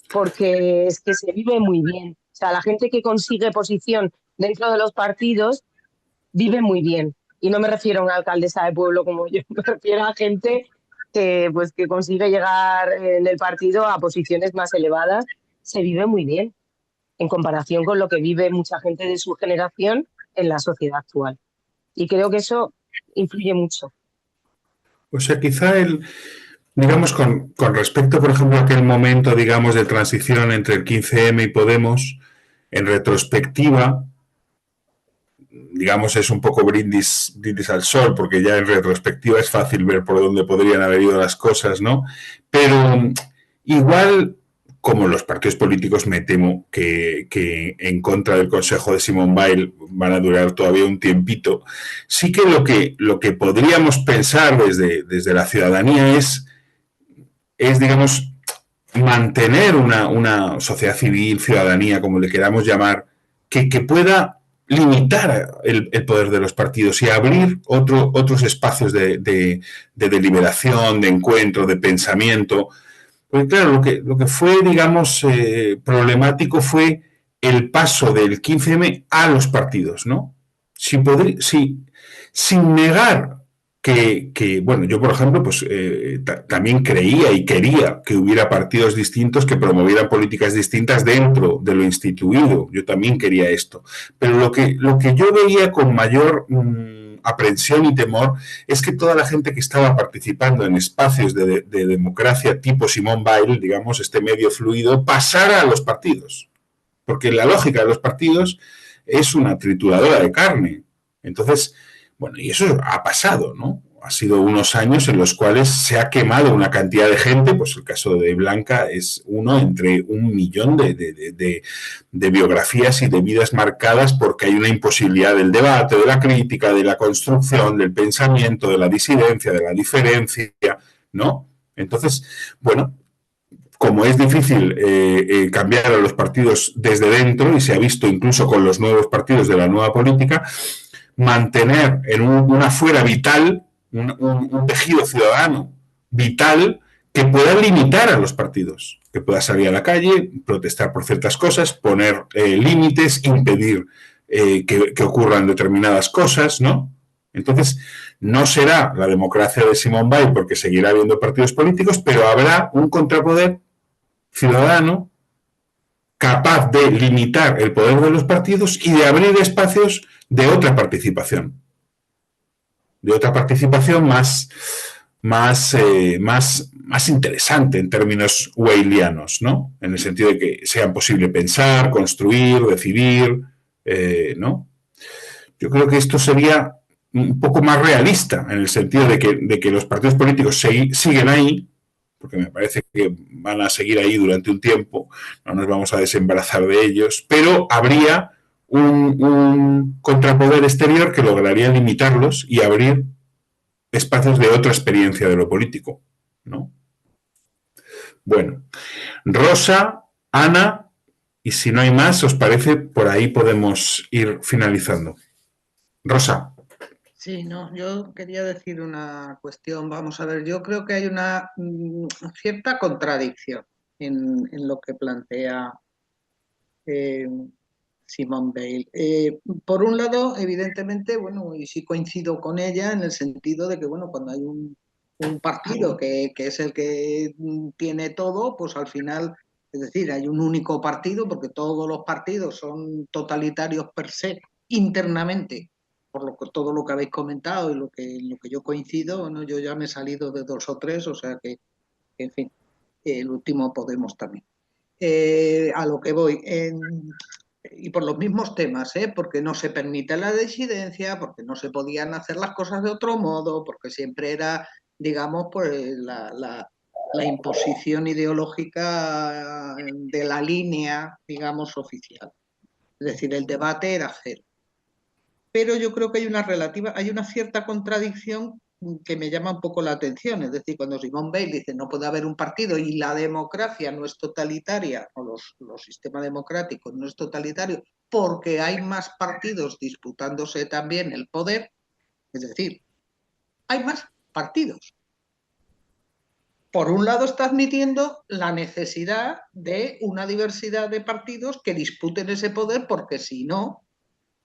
Porque es que se vive muy bien. O sea, la gente que consigue posición dentro de los partidos vive muy bien. Y no me refiero a una alcaldesa de pueblo como yo, me refiero a gente que consigue llegar en el partido a posiciones más elevadas. Se vive muy bien en comparación con lo que vive mucha gente de su generación en la sociedad actual. Y creo que eso influye mucho. O sea, quizá digamos, con respecto, por ejemplo, a aquel momento, digamos, de transición entre el 15M y Podemos, en retrospectiva, digamos, es un poco brindis al sol, porque ya en retrospectiva es fácil ver por dónde podrían haber ido las cosas, ¿no? Pero igual, como los partidos políticos, me temo que en contra del consejo de Simone Weil van a durar todavía un tiempito, sí que lo que podríamos pensar desde la ciudadanía es, digamos, mantener una sociedad civil, ciudadanía, como le queramos llamar, que pueda limitar el poder de los partidos y abrir otros espacios de deliberación, de encuentro, de pensamiento. Porque claro, lo que fue, digamos, problemático fue el paso del 15M a los partidos, ¿no? Sin negar que, bueno, yo por ejemplo, pues también creía y quería que hubiera partidos distintos que promovieran políticas distintas dentro de lo instituido. Yo también quería esto. Pero lo que yo veía con mayor aprensión y temor es que toda la gente que estaba participando en espacios de democracia tipo Simone Weil, digamos, este medio fluido, pasara a los partidos. Porque la lógica de los partidos es una trituradora de carne. Entonces, bueno, y eso ha pasado, ¿no? Ha sido unos años en los cuales se ha quemado una cantidad de gente, pues el caso de Blanca es uno entre 1 millón de biografías y de vidas marcadas porque hay una imposibilidad del debate, de la crítica, de la construcción, del pensamiento, de la disidencia, de la diferencia, ¿no? Entonces, bueno, como es difícil cambiar a los partidos desde dentro, y se ha visto incluso con los nuevos partidos de la nueva política, mantener en una fuera vital, un tejido ciudadano vital que pueda limitar a los partidos, que pueda salir a la calle, protestar por ciertas cosas, poner límites, impedir que ocurran determinadas cosas, ¿no? Entonces, no será la democracia de Simone Weil porque seguirá habiendo partidos políticos, pero habrá un contrapoder ciudadano capaz de limitar el poder de los partidos y de abrir espacios de otra participación más interesante en términos weilianos, ¿no? En el sentido de que sea posible pensar, construir, decidir, ¿no? Yo creo que esto sería un poco más realista en el sentido de que los partidos políticos siguen ahí, porque me parece que van a seguir ahí durante un tiempo, no nos vamos a desembarazar de ellos, pero habría un contrapoder exterior que lograría limitarlos y abrir espacios de otra experiencia de lo político, ¿no? Bueno, Rosa, Ana, y si no hay más, ¿os parece? Por ahí podemos ir finalizando. Rosa. Sí, no, yo quería decir una cuestión. Vamos a ver, yo creo que hay una cierta contradicción en lo que plantea Simone Veil. Por un lado, evidentemente, bueno, y sí coincido con ella en el sentido de que, bueno, cuando hay un partido que es el que tiene todo, pues al final, es decir, hay un único partido, porque todos los partidos son totalitarios per se, internamente, por todo lo que habéis comentado y lo que yo coincido, bueno, yo ya me he salido de 2 o 3, o sea que, en fin, el último Podemos también. A lo que voy, y por los mismos temas, porque no se permite la disidencia, porque no se podían hacer las cosas de otro modo, porque siempre era, digamos, pues la imposición ideológica de la línea, digamos, oficial. Es decir, el debate era cero. Pero yo creo que hay una cierta contradicción que me llama un poco la atención. Es decir, cuando Simone Veil dice no puede haber un partido y la democracia no es totalitaria, o los sistemas democráticos no es totalitario, porque hay más partidos disputándose también el poder, es decir, hay más partidos. Por un lado está admitiendo la necesidad de una diversidad de partidos que disputen ese poder, porque si no,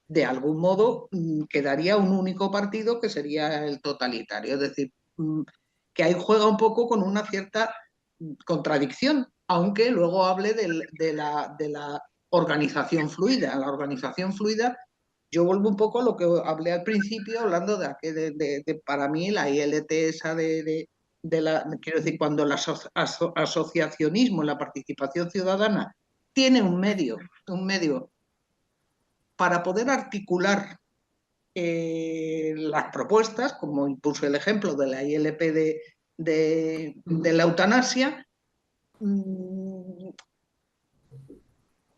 de algún modo quedaría un único partido que sería el totalitario. Es decir, que ahí juega un poco con una cierta contradicción, aunque luego hable de la organización fluida. La organización fluida, yo vuelvo un poco a lo que hablé al principio, hablando de para mí la ILT esa quiero decir, cuando el asociacionismo, la participación ciudadana, tiene un medio para poder articular las propuestas, como puse el ejemplo de la ILP de la eutanasia,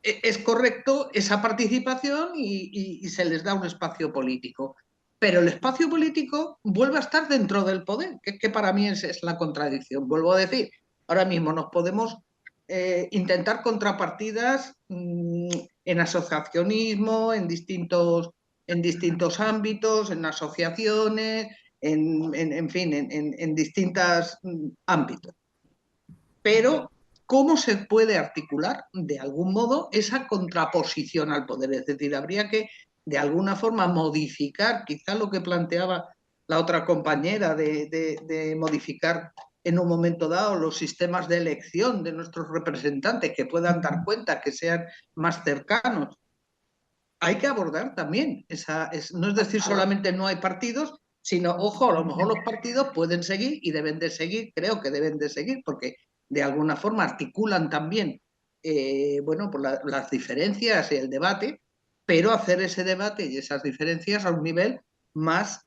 es correcto esa participación y se les da un espacio político. Pero el espacio político vuelve a estar dentro del poder, que para mí es la contradicción. Vuelvo a decir, ahora mismo nos podemos intentar contrapartidas en asociacionismo, en distintos ámbitos, en asociaciones, en fin, en distintos ámbitos. Pero, ¿cómo se puede articular de algún modo esa contraposición al poder? Es decir, habría que, de alguna forma, modificar, quizá lo que planteaba la otra compañera, de modificar en un momento dado los sistemas de elección de nuestros representantes, que puedan dar cuenta, que sean más cercanos. Hay que abordar también no es decir solamente no hay partidos, sino, ojo, a lo mejor los partidos pueden seguir y deben de seguir, creo que deben de seguir, porque de alguna forma articulan también bueno, pues las diferencias y el debate, pero hacer ese debate y esas diferencias a un nivel más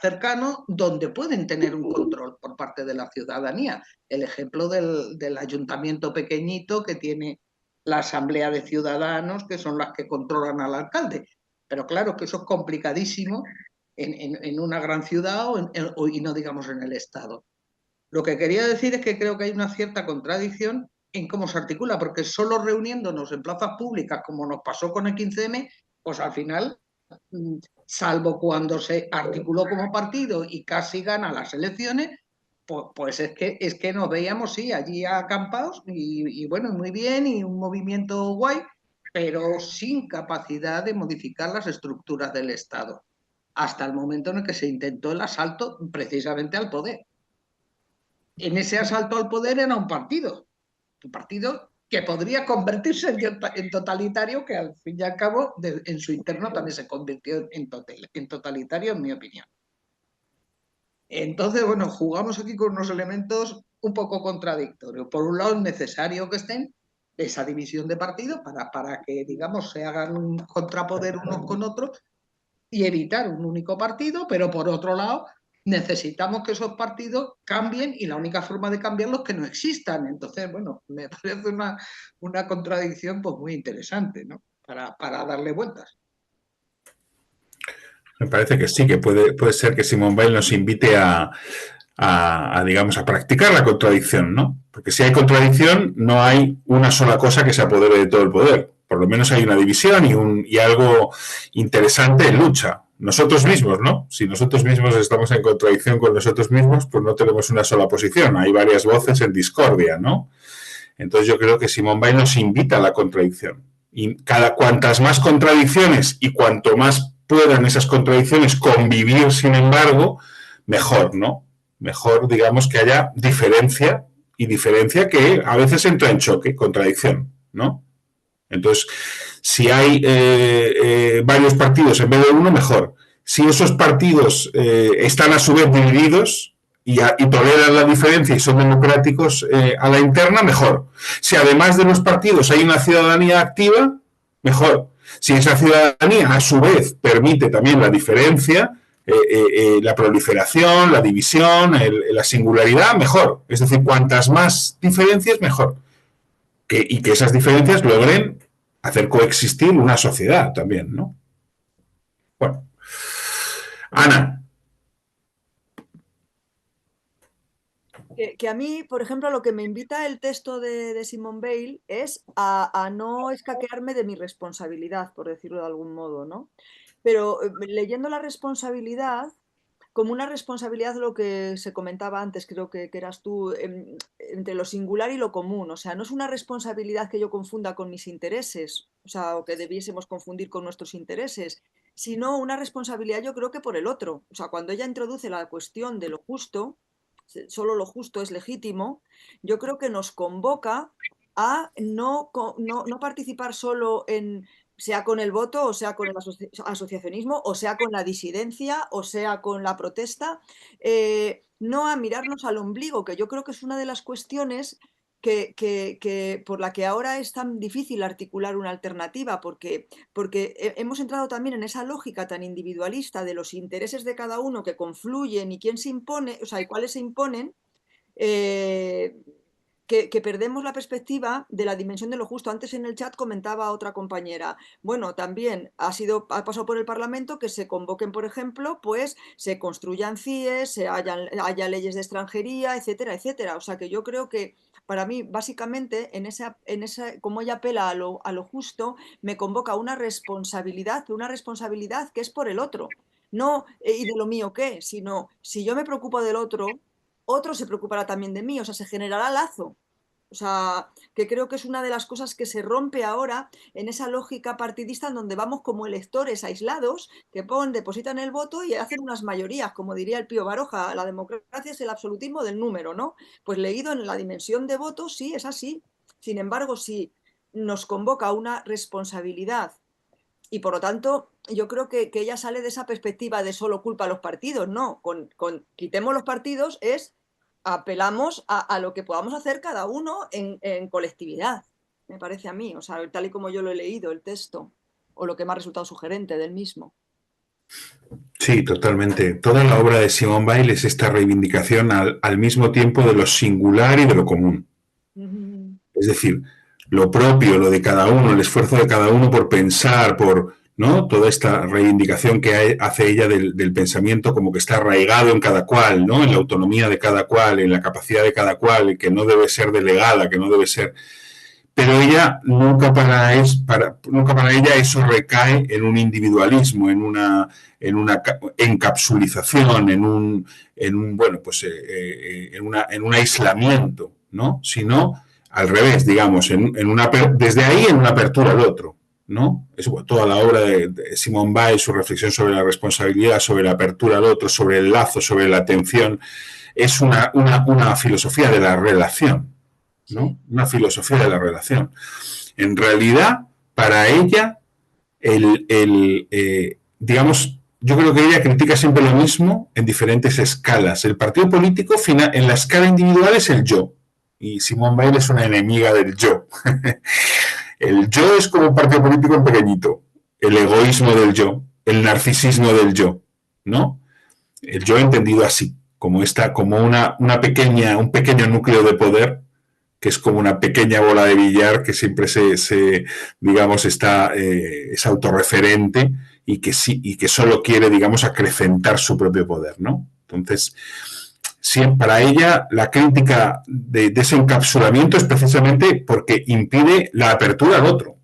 cercano, donde pueden tener un control por parte de la ciudadanía. El ejemplo del ayuntamiento pequeñito que tiene la asamblea de ciudadanos, que son las que controlan al alcalde. Pero claro que eso es complicadísimo en una gran ciudad y no digamos en el Estado. Lo que quería decir es que creo que hay una cierta contradicción en cómo se articula, porque solo reuniéndonos en plazas públicas, como nos pasó con el 15M, pues al final, salvo cuando se articuló como partido y casi gana las elecciones, pues es que nos veíamos, sí, allí acampados y bueno, muy bien, y un movimiento guay, pero sin capacidad de modificar las estructuras del Estado, hasta el momento en el que se intentó el asalto precisamente al poder. En ese asalto al poder era un partido que podría convertirse en totalitario, que al fin y al cabo en su interno también se convirtió en totalitario, en mi opinión. Entonces, bueno, jugamos aquí con unos elementos un poco contradictorios. Por un lado, es necesario que estén esa división de partidos para que, digamos, se hagan un contrapoder unos con otros y evitar un único partido, pero por otro lado, necesitamos que esos partidos cambien y la única forma de cambiarlos es que no existan. Entonces, bueno, me parece una contradicción pues muy interesante, ¿no? Para darle vueltas. Me parece que sí, que puede ser que Simone Weil nos invite digamos, a practicar la contradicción, ¿no? Porque si hay contradicción, no hay una sola cosa que se apodere de todo el poder. Por lo menos hay una división y algo interesante en lucha. Nosotros mismos, ¿no? Si nosotros mismos estamos en contradicción con nosotros mismos, pues no tenemos una sola posición. Hay varias voces en discordia, ¿no? Entonces yo creo que Simone Weil nos invita a la contradicción. Y cuantas más contradicciones y cuanto más puedan esas contradicciones convivir, sin embargo, mejor, ¿no? Mejor, digamos, que haya diferencia, y diferencia que a veces entra en choque, contradicción, ¿no? Entonces, si hay varios partidos en vez de uno, mejor. Si esos partidos están a su vez divididos y toleran la diferencia y son democráticos a la interna, mejor. Si además de los partidos hay una ciudadanía activa, mejor. Si esa ciudadanía a su vez permite también la diferencia, la proliferación, la división, la singularidad, mejor. Es decir, cuantas más diferencias, mejor. Y que esas diferencias logren hacer coexistir una sociedad también, ¿no? Bueno. Ana. Que a mí, por ejemplo, lo que me invita el texto de Simone Weil es a no escaquearme de mi responsabilidad, por decirlo de algún modo, ¿no? Pero leyendo la responsabilidad, como una responsabilidad, lo que se comentaba antes, creo que eras tú, entre lo singular y lo común. O sea, no es una responsabilidad que yo confunda con mis intereses, o sea, o que debiésemos confundir con nuestros intereses, sino una responsabilidad, yo creo que por el otro. O sea, cuando ella introduce la cuestión de lo justo, solo lo justo es legítimo, yo creo que nos convoca a no participar solo en, sea con el voto, o sea con el asociacionismo, o sea con la disidencia, o sea con la protesta, no a mirarnos al ombligo, que yo creo que es una de las cuestiones por la que ahora es tan difícil articular una alternativa, porque hemos entrado también en esa lógica tan individualista de los intereses de cada uno que confluyen y quién se impone, o sea, y cuáles se imponen, que perdemos la perspectiva de la dimensión de lo justo. Antes en el chat comentaba otra compañera, bueno, también ha pasado por el Parlamento que se convoquen, por ejemplo, pues se construyan CIES, haya leyes de extranjería, etcétera, etcétera. O sea que yo creo que para mí, básicamente, como ella apela a lo justo, me convoca una responsabilidad, pero una responsabilidad que es por el otro. No, y de lo mío qué, sino si yo me preocupo del otro se preocupará también de mí, o sea, se generará lazo. O sea, que creo que es una de las cosas que se rompe ahora en esa lógica partidista en donde vamos como electores aislados que depositan el voto y hacen unas mayorías, como diría el Pío Baroja, la democracia es el absolutismo del número, ¿no? Pues leído en la dimensión de votos, sí, es así. Sin embargo, si nos convoca una responsabilidad y por lo tanto yo creo que ella sale de esa perspectiva de solo culpa a los partidos, no, quitemos los partidos, apelamos a lo que podamos hacer cada uno en colectividad, me parece a mí, o sea, tal y como yo lo he leído, el texto, o lo que me ha resultado sugerente del mismo. Sí, totalmente. Toda la obra de Simone Weil es esta reivindicación al mismo tiempo de lo singular y de lo común. Es decir, lo propio, lo de cada uno, el esfuerzo de cada uno por pensar, ¿no? Toda esta reivindicación que hace ella del pensamiento como que está arraigado en cada cual, ¿no? En la autonomía de cada cual, en la capacidad de cada cual, que no debe ser delegada, que no debe ser... Pero ella, nunca para ella eso recae en un individualismo, en una encapsulización, en un aislamiento, ¿no? Sino al revés, digamos, desde ahí en una apertura al otro, ¿no? Toda la obra de Simone Weil, su reflexión sobre la responsabilidad, sobre la apertura al otro, sobre el lazo, sobre la atención, es una filosofía de la relación, ¿no? Una filosofía de la relación. En realidad, para ella, digamos, yo creo que ella critica siempre lo mismo en diferentes escalas. El partido político, en la escala individual, es el yo. Y Simone Weil es una enemiga del yo. El yo es como un partido político en pequeñito. El egoísmo del yo, el narcisismo del yo, ¿no? yo he entendido así, como un pequeño núcleo de poder, que es como una pequeña bola de billar que siempre digamos, es autorreferente y que solo quiere, digamos, acrecentar su propio poder, ¿no? Entonces, para ella, la crítica de ese encapsulamiento es precisamente porque impide la apertura al otro,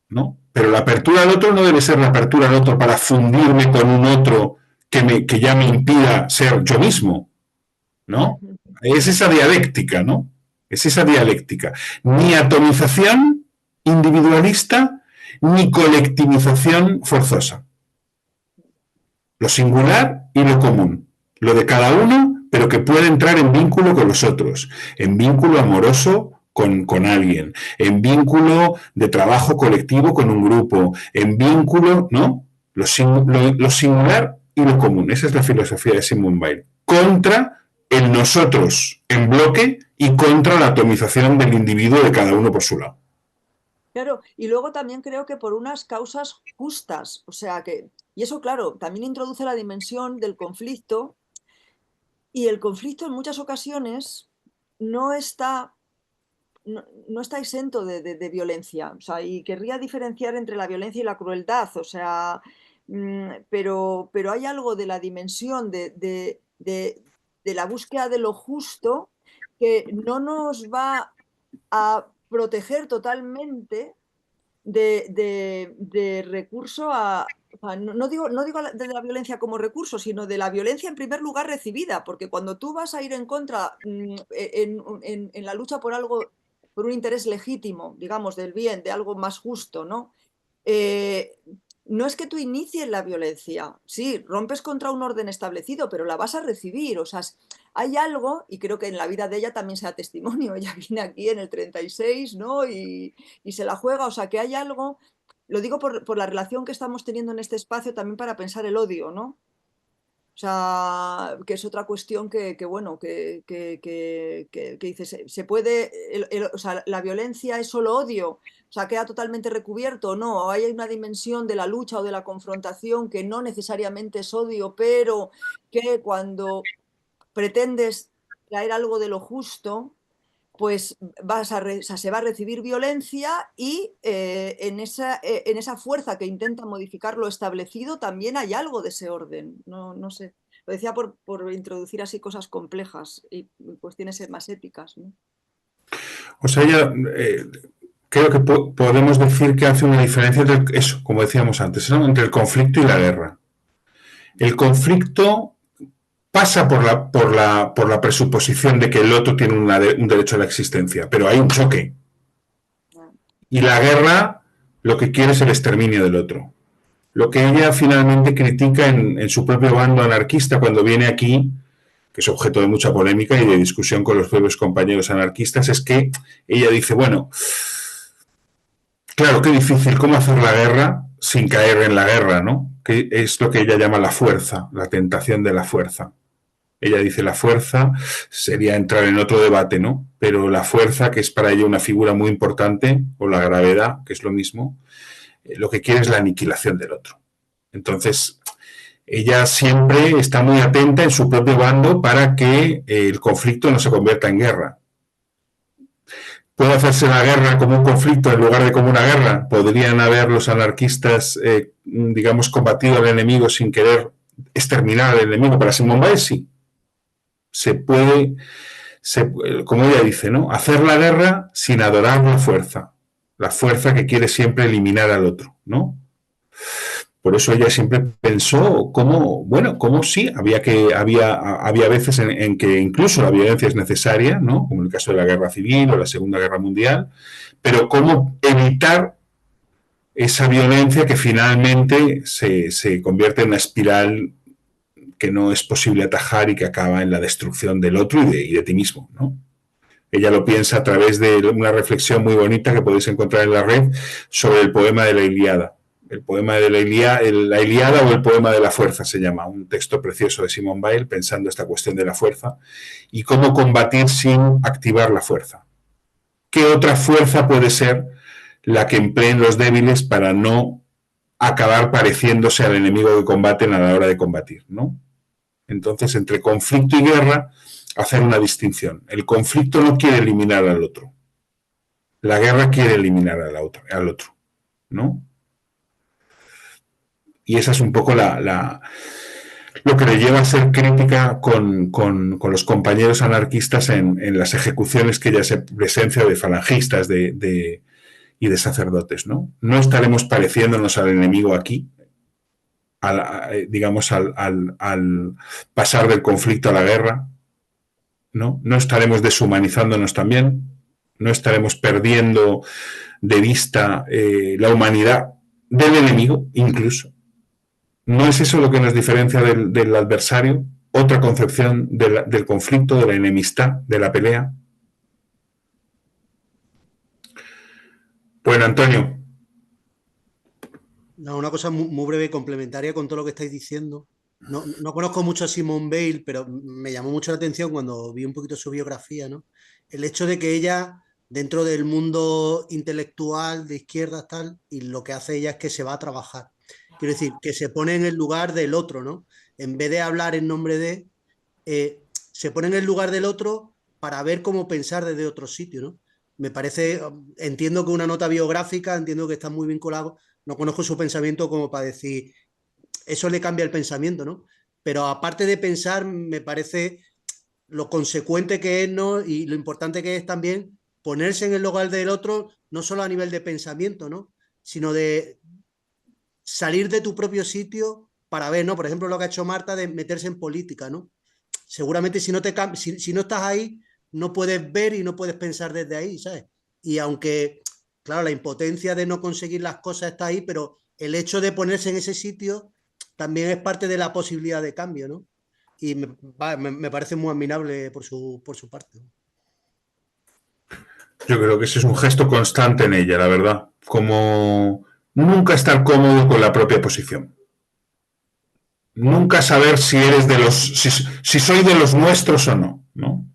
¿no? Pero la apertura al otro no debe ser la apertura al otro para fundirme con un otro que ya me impida ser yo mismo, ¿no? Es esa dialéctica, ¿no? Es esa dialéctica. Ni atomización individualista, ni colectivización forzosa. Lo singular y lo común. Lo de cada uno, pero que puede entrar en vínculo con los otros. En vínculo amoroso con alguien. En vínculo de trabajo colectivo con un grupo. En vínculo, ¿no? Lo singular y lo común. Esa es la filosofía de Simone Weil. Contra el nosotros en bloque y contra la atomización del individuo de cada uno por su lado. Claro, y luego también creo que por unas causas justas, o sea que, y eso claro, también introduce la dimensión del conflicto, y el conflicto en muchas ocasiones no está exento de violencia, o sea, y querría diferenciar entre la violencia y la crueldad, o sea, pero hay algo de la dimensión de la búsqueda de lo justo que no nos va a proteger totalmente de recurso a... No digo de la violencia como recurso, sino de la violencia en primer lugar recibida, porque cuando tú vas a ir en contra en la lucha por algo, por un interés legítimo, digamos, del bien, de algo más justo, ¿no? No es que tú inicies la violencia, sí, rompes contra un orden establecido, pero la vas a recibir, o sea, hay algo, y creo que en la vida de ella también sea testimonio, ella viene aquí en el 36, ¿no? Y se la juega, o sea, que hay algo, lo digo por la relación que estamos teniendo en este espacio también para pensar el odio, ¿no? O sea, que es otra cuestión bueno, que dice, se puede, o sea, la violencia es solo odio, o sea, queda totalmente recubierto, no, hay una dimensión de la lucha o de la confrontación que no necesariamente es odio, pero que cuando pretendes traer algo de lo justo, pues se va a recibir violencia y en esa fuerza que intenta modificar lo establecido también hay algo de ese orden. No sé, lo decía por introducir así cosas complejas y cuestiones más éticas, ¿no? O sea, ella creo que podemos decir que hace una diferencia entre eso, como decíamos antes, ¿no? Entre el conflicto y la guerra. El conflicto pasa por la presuposición de que el otro tiene un derecho a la existencia, pero hay un choque. Y la guerra lo que quiere es el exterminio del otro. Lo que ella finalmente critica en su propio bando anarquista cuando viene aquí, que es objeto de mucha polémica y de discusión con los propios compañeros anarquistas, es que ella dice, bueno, claro, qué difícil, ¿cómo hacer la guerra sin caer en la guerra, ¿no? Que es lo que ella llama la fuerza, la tentación de la fuerza. Ella dice la fuerza, sería entrar en otro debate, ¿no? Pero la fuerza, que es para ella una figura muy importante, o la gravedad, que es lo mismo, lo que quiere es la aniquilación del otro. Entonces, ella siempre está muy atenta en su propio bando para que el conflicto no se convierta en guerra. ¿Puede hacerse la guerra como un conflicto en lugar de como una guerra? ¿Podrían haber los anarquistas, digamos, combatido al enemigo sin querer exterminar al enemigo? Para Simone Weil, sí. Se puede, como ella dice, ¿no? Hacer la guerra sin adorar la fuerza que quiere siempre eliminar al otro, ¿no? Por eso ella siempre pensó cómo sí, había veces en que incluso la violencia es necesaria, ¿no? Como en el caso de la Guerra Civil o la Segunda Guerra Mundial, pero cómo evitar esa violencia que finalmente se convierte en una espiral que no es posible atajar y que acaba en la destrucción del otro y de ti mismo, ¿no? Ella lo piensa a través de una reflexión muy bonita que podéis encontrar en la red sobre el poema de la Ilíada. El poema de la Ilíada o el poema de la fuerza se llama, un texto precioso de Simone Weil pensando esta cuestión de la fuerza y cómo combatir sin activar la fuerza. ¿Qué otra fuerza puede ser la que empleen los débiles para no acabar pareciéndose al enemigo que combaten a la hora de combatir, ¿no? Entonces, entre conflicto y guerra, hacer una distinción. El conflicto no quiere eliminar al otro. La guerra quiere eliminar al otro, ¿no? Y esa es un poco lo que le lleva a ser crítica con los compañeros anarquistas en las ejecuciones que ella se presencia de falangistas y de sacerdotes, ¿no? No estaremos pareciéndonos al enemigo aquí, digamos, al pasar del conflicto a la guerra, ¿no? No estaremos deshumanizándonos también, no estaremos perdiendo de vista la humanidad del enemigo, incluso. ¿No es eso lo que nos diferencia del adversario? Otra concepción del conflicto, de la enemistad, de la pelea. Bueno, Antonio. No, una cosa muy breve y complementaria con todo lo que estáis diciendo. No conozco mucho a Simone Weil, pero me llamó mucho la atención cuando vi un poquito su biografía, ¿no? El hecho de que ella, dentro del mundo intelectual de izquierdas, tal, y lo que hace ella es que se va a trabajar. Quiero decir, que se pone en el lugar del otro, ¿no? En vez de hablar en nombre de, se pone en el lugar del otro para ver cómo pensar desde otro sitio, ¿no? Me parece, entiendo que una nota biográfica, entiendo que está muy vinculado, no conozco su pensamiento como para decir, eso le cambia el pensamiento, ¿no? Pero aparte de pensar, me parece lo consecuente que es, ¿no? Y lo importante que es también ponerse en el lugar del otro, no solo a nivel de pensamiento, ¿no? Sino de salir de tu propio sitio para ver, ¿no? Por ejemplo, lo que ha hecho Marta de meterse en política, ¿no? Seguramente si no estás ahí, no puedes ver y no puedes pensar desde ahí, ¿sabes? Y aunque, claro, la impotencia de no conseguir las cosas está ahí, pero el hecho de ponerse en ese sitio también es parte de la posibilidad de cambio, ¿no? Y me parece muy admirable por su parte. Yo creo que ese es un gesto constante en ella, la verdad. Como nunca estar cómodo con la propia posición. Nunca saber si eres si soy de los nuestros o no, ¿no?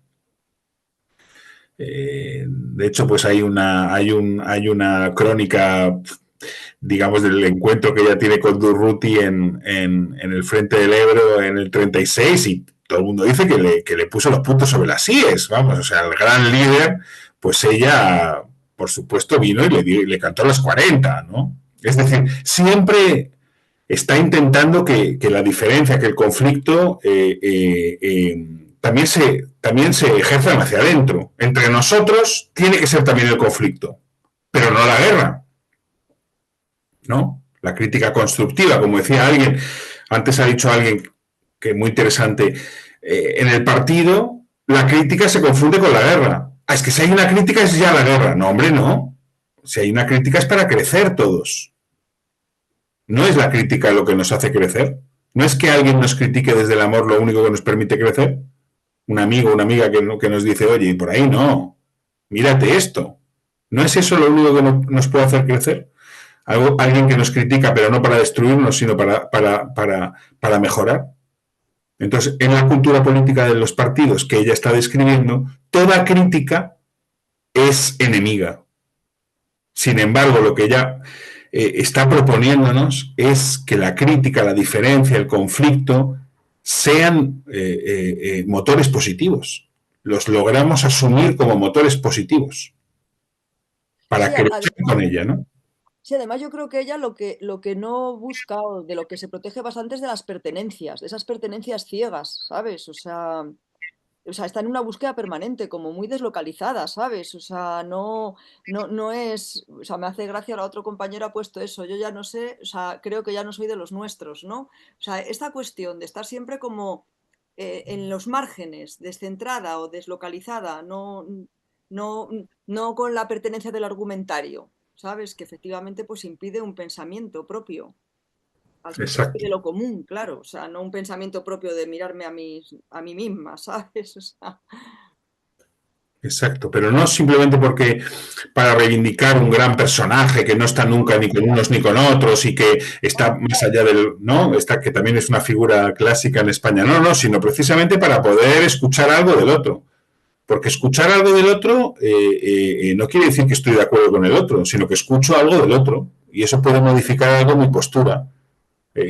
De hecho, pues hay una crónica, digamos, del encuentro que ella tiene con Durruti en el frente del Ebro en el 36, y todo el mundo dice que le puso los puntos sobre las íes, vamos, o sea, el gran líder, pues ella, por supuesto, vino y le cantó las 40, ¿no? Es decir, siempre está intentando que la diferencia, que el conflicto también se ejerza hacia adentro. Entre nosotros tiene que ser también el conflicto, pero no la guerra, ¿no? La crítica constructiva, como decía alguien, antes ha dicho alguien que es muy interesante, en el partido la crítica se confunde con la guerra. Es que si hay una crítica es ya la guerra. No, hombre, no. Si hay una crítica es para crecer todos. No es la crítica lo que nos hace crecer. No es que alguien nos critique desde el amor lo único que nos permite crecer. Un amigo, una amiga que nos dice, oye, y por ahí no, mírate esto. ¿No es eso lo único que nos puede hacer crecer? Alguien que nos critica, pero no para destruirnos, sino para mejorar. Entonces, en la cultura política de los partidos que ella está describiendo, toda crítica es enemiga. Sin embargo, lo que ella está proponiéndonos es que la crítica, la diferencia, el conflicto sean motores positivos. Los logramos asumir como motores positivos para crecer con ella, ¿no? Sí, además yo creo que ella lo que no busca o de lo que se protege bastante es de las pertenencias, de esas pertenencias ciegas, ¿sabes? O sea, está en una búsqueda permanente, como muy deslocalizada, ¿sabes? O sea, no es, o sea, me hace gracia, la otra compañera ha puesto eso, yo ya no sé, o sea, creo que ya no soy de los nuestros, ¿no? O sea, esta cuestión de estar siempre como en los márgenes, descentrada o deslocalizada, no con la pertenencia del argumentario, ¿sabes? Que efectivamente pues impide un pensamiento propio. De lo común, claro, o sea, no un pensamiento propio de mirarme a mí misma, ¿sabes? O sea... Exacto, pero no simplemente porque para reivindicar un gran personaje que no está nunca ni con unos ni con otros y que está más allá del, ¿no? Que también es una figura clásica en España, no, sino precisamente para poder escuchar algo del otro. Porque escuchar algo del otro no quiere decir que estoy de acuerdo con el otro, sino que escucho algo del otro y eso puede modificar algo mi postura.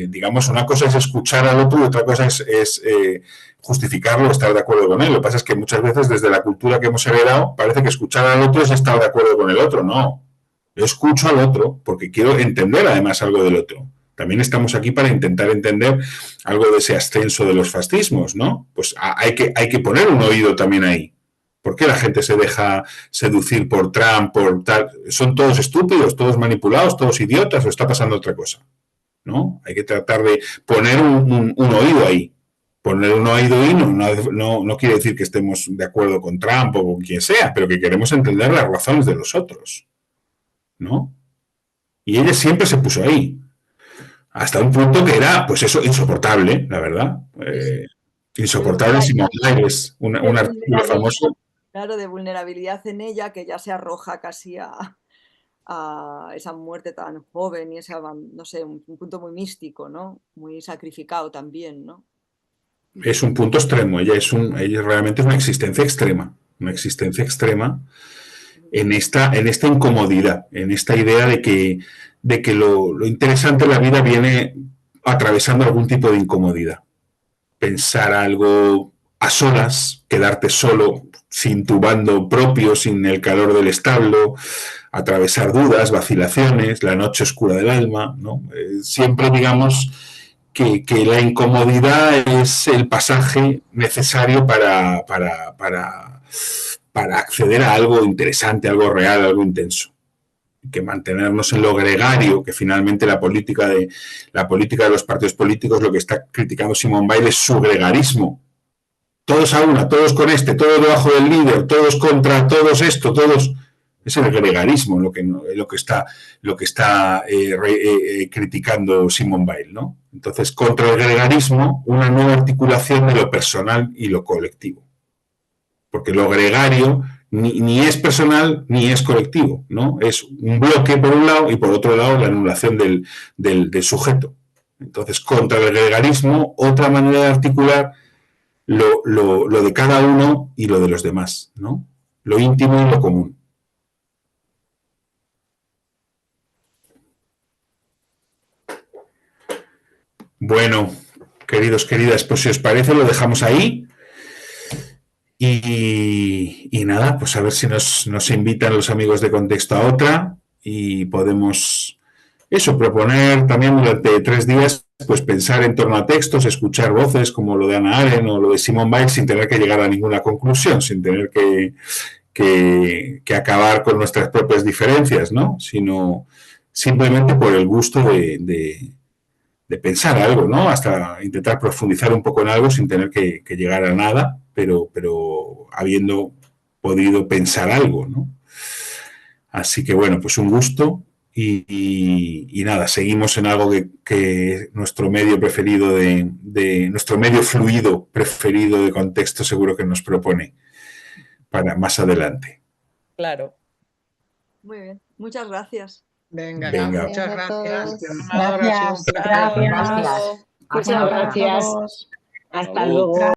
Digamos, una cosa es escuchar al otro y otra cosa es justificarlo, estar de acuerdo con él. Lo que pasa es que muchas veces desde la cultura que hemos heredado parece que escuchar al otro es estar de acuerdo con el otro. No, yo escucho al otro porque quiero entender además algo del otro. También estamos aquí para intentar entender algo de ese ascenso de los fascismos, ¿no? Pues hay que poner un oído también ahí. ¿Por qué la gente se deja seducir por Trump, por tal? ¿Son todos estúpidos, todos manipulados, todos idiotas o está pasando otra cosa? ¿No? Hay que tratar de poner un oído ahí. Poner un oído ahí no quiere decir que estemos de acuerdo con Trump o con quien sea, pero que queremos entender las razones de los otros, ¿no? Y ella siempre se puso ahí. Hasta un punto que era, pues eso, insoportable, la verdad. Insoportable. Simone Weil es un artículo famoso. Claro, de vulnerabilidad en ella, que ya se arroja casi a esa muerte tan joven y esa, no sé, un punto muy místico, ¿no? Muy sacrificado también, ¿no? Es un punto extremo. Ella realmente es una existencia extrema en esta incomodidad, en esta idea de que lo interesante de la vida viene atravesando algún tipo de incomodidad. Pensar algo a solas, quedarte solo, sin tu bando propio, sin el calor del establo, atravesar dudas, vacilaciones, la noche oscura del alma, ¿no? Siempre digamos que la incomodidad es el pasaje necesario para acceder a algo interesante, algo real, algo intenso. Que mantenernos en lo gregario, que finalmente la política de los partidos políticos, lo que está criticando Simone Weil es su gregarismo. Todos a una, todos con todos debajo del líder, todos contra todos esto, todos. Es el gregarismo lo que está criticando Simone Weil, ¿no? Entonces, contra el gregarismo, una nueva articulación de lo personal y lo colectivo. Porque lo gregario ni es personal ni es colectivo, ¿no? Es un bloque por un lado y por otro lado la anulación del sujeto. Entonces, contra el gregarismo, otra manera de articular lo de cada uno y lo de los demás, ¿no? Lo íntimo y lo común. Bueno, queridos, queridas, pues si os parece lo dejamos ahí. Y nada, pues a ver si nos invitan los amigos de Contexto a otra y podemos proponer también durante 3 días pues pensar en torno a textos, escuchar voces como lo de Hannah Arendt o lo de Simone Weil sin tener que llegar a ninguna conclusión, sin tener que acabar con nuestras propias diferencias, ¿no? Sino simplemente por el gusto de pensar algo, ¿no? Hasta intentar profundizar un poco en algo sin tener que llegar a nada, pero habiendo podido pensar algo, ¿no? Así que bueno, pues un gusto y nada, seguimos en algo que nuestro medio preferido nuestro medio fluido preferido de Contexto seguro que nos propone para más adelante. Claro. Muy bien, muchas gracias. Venga, Venga. muchas gracias. Gracias. Gracias. Muchas gracias. Hasta luego.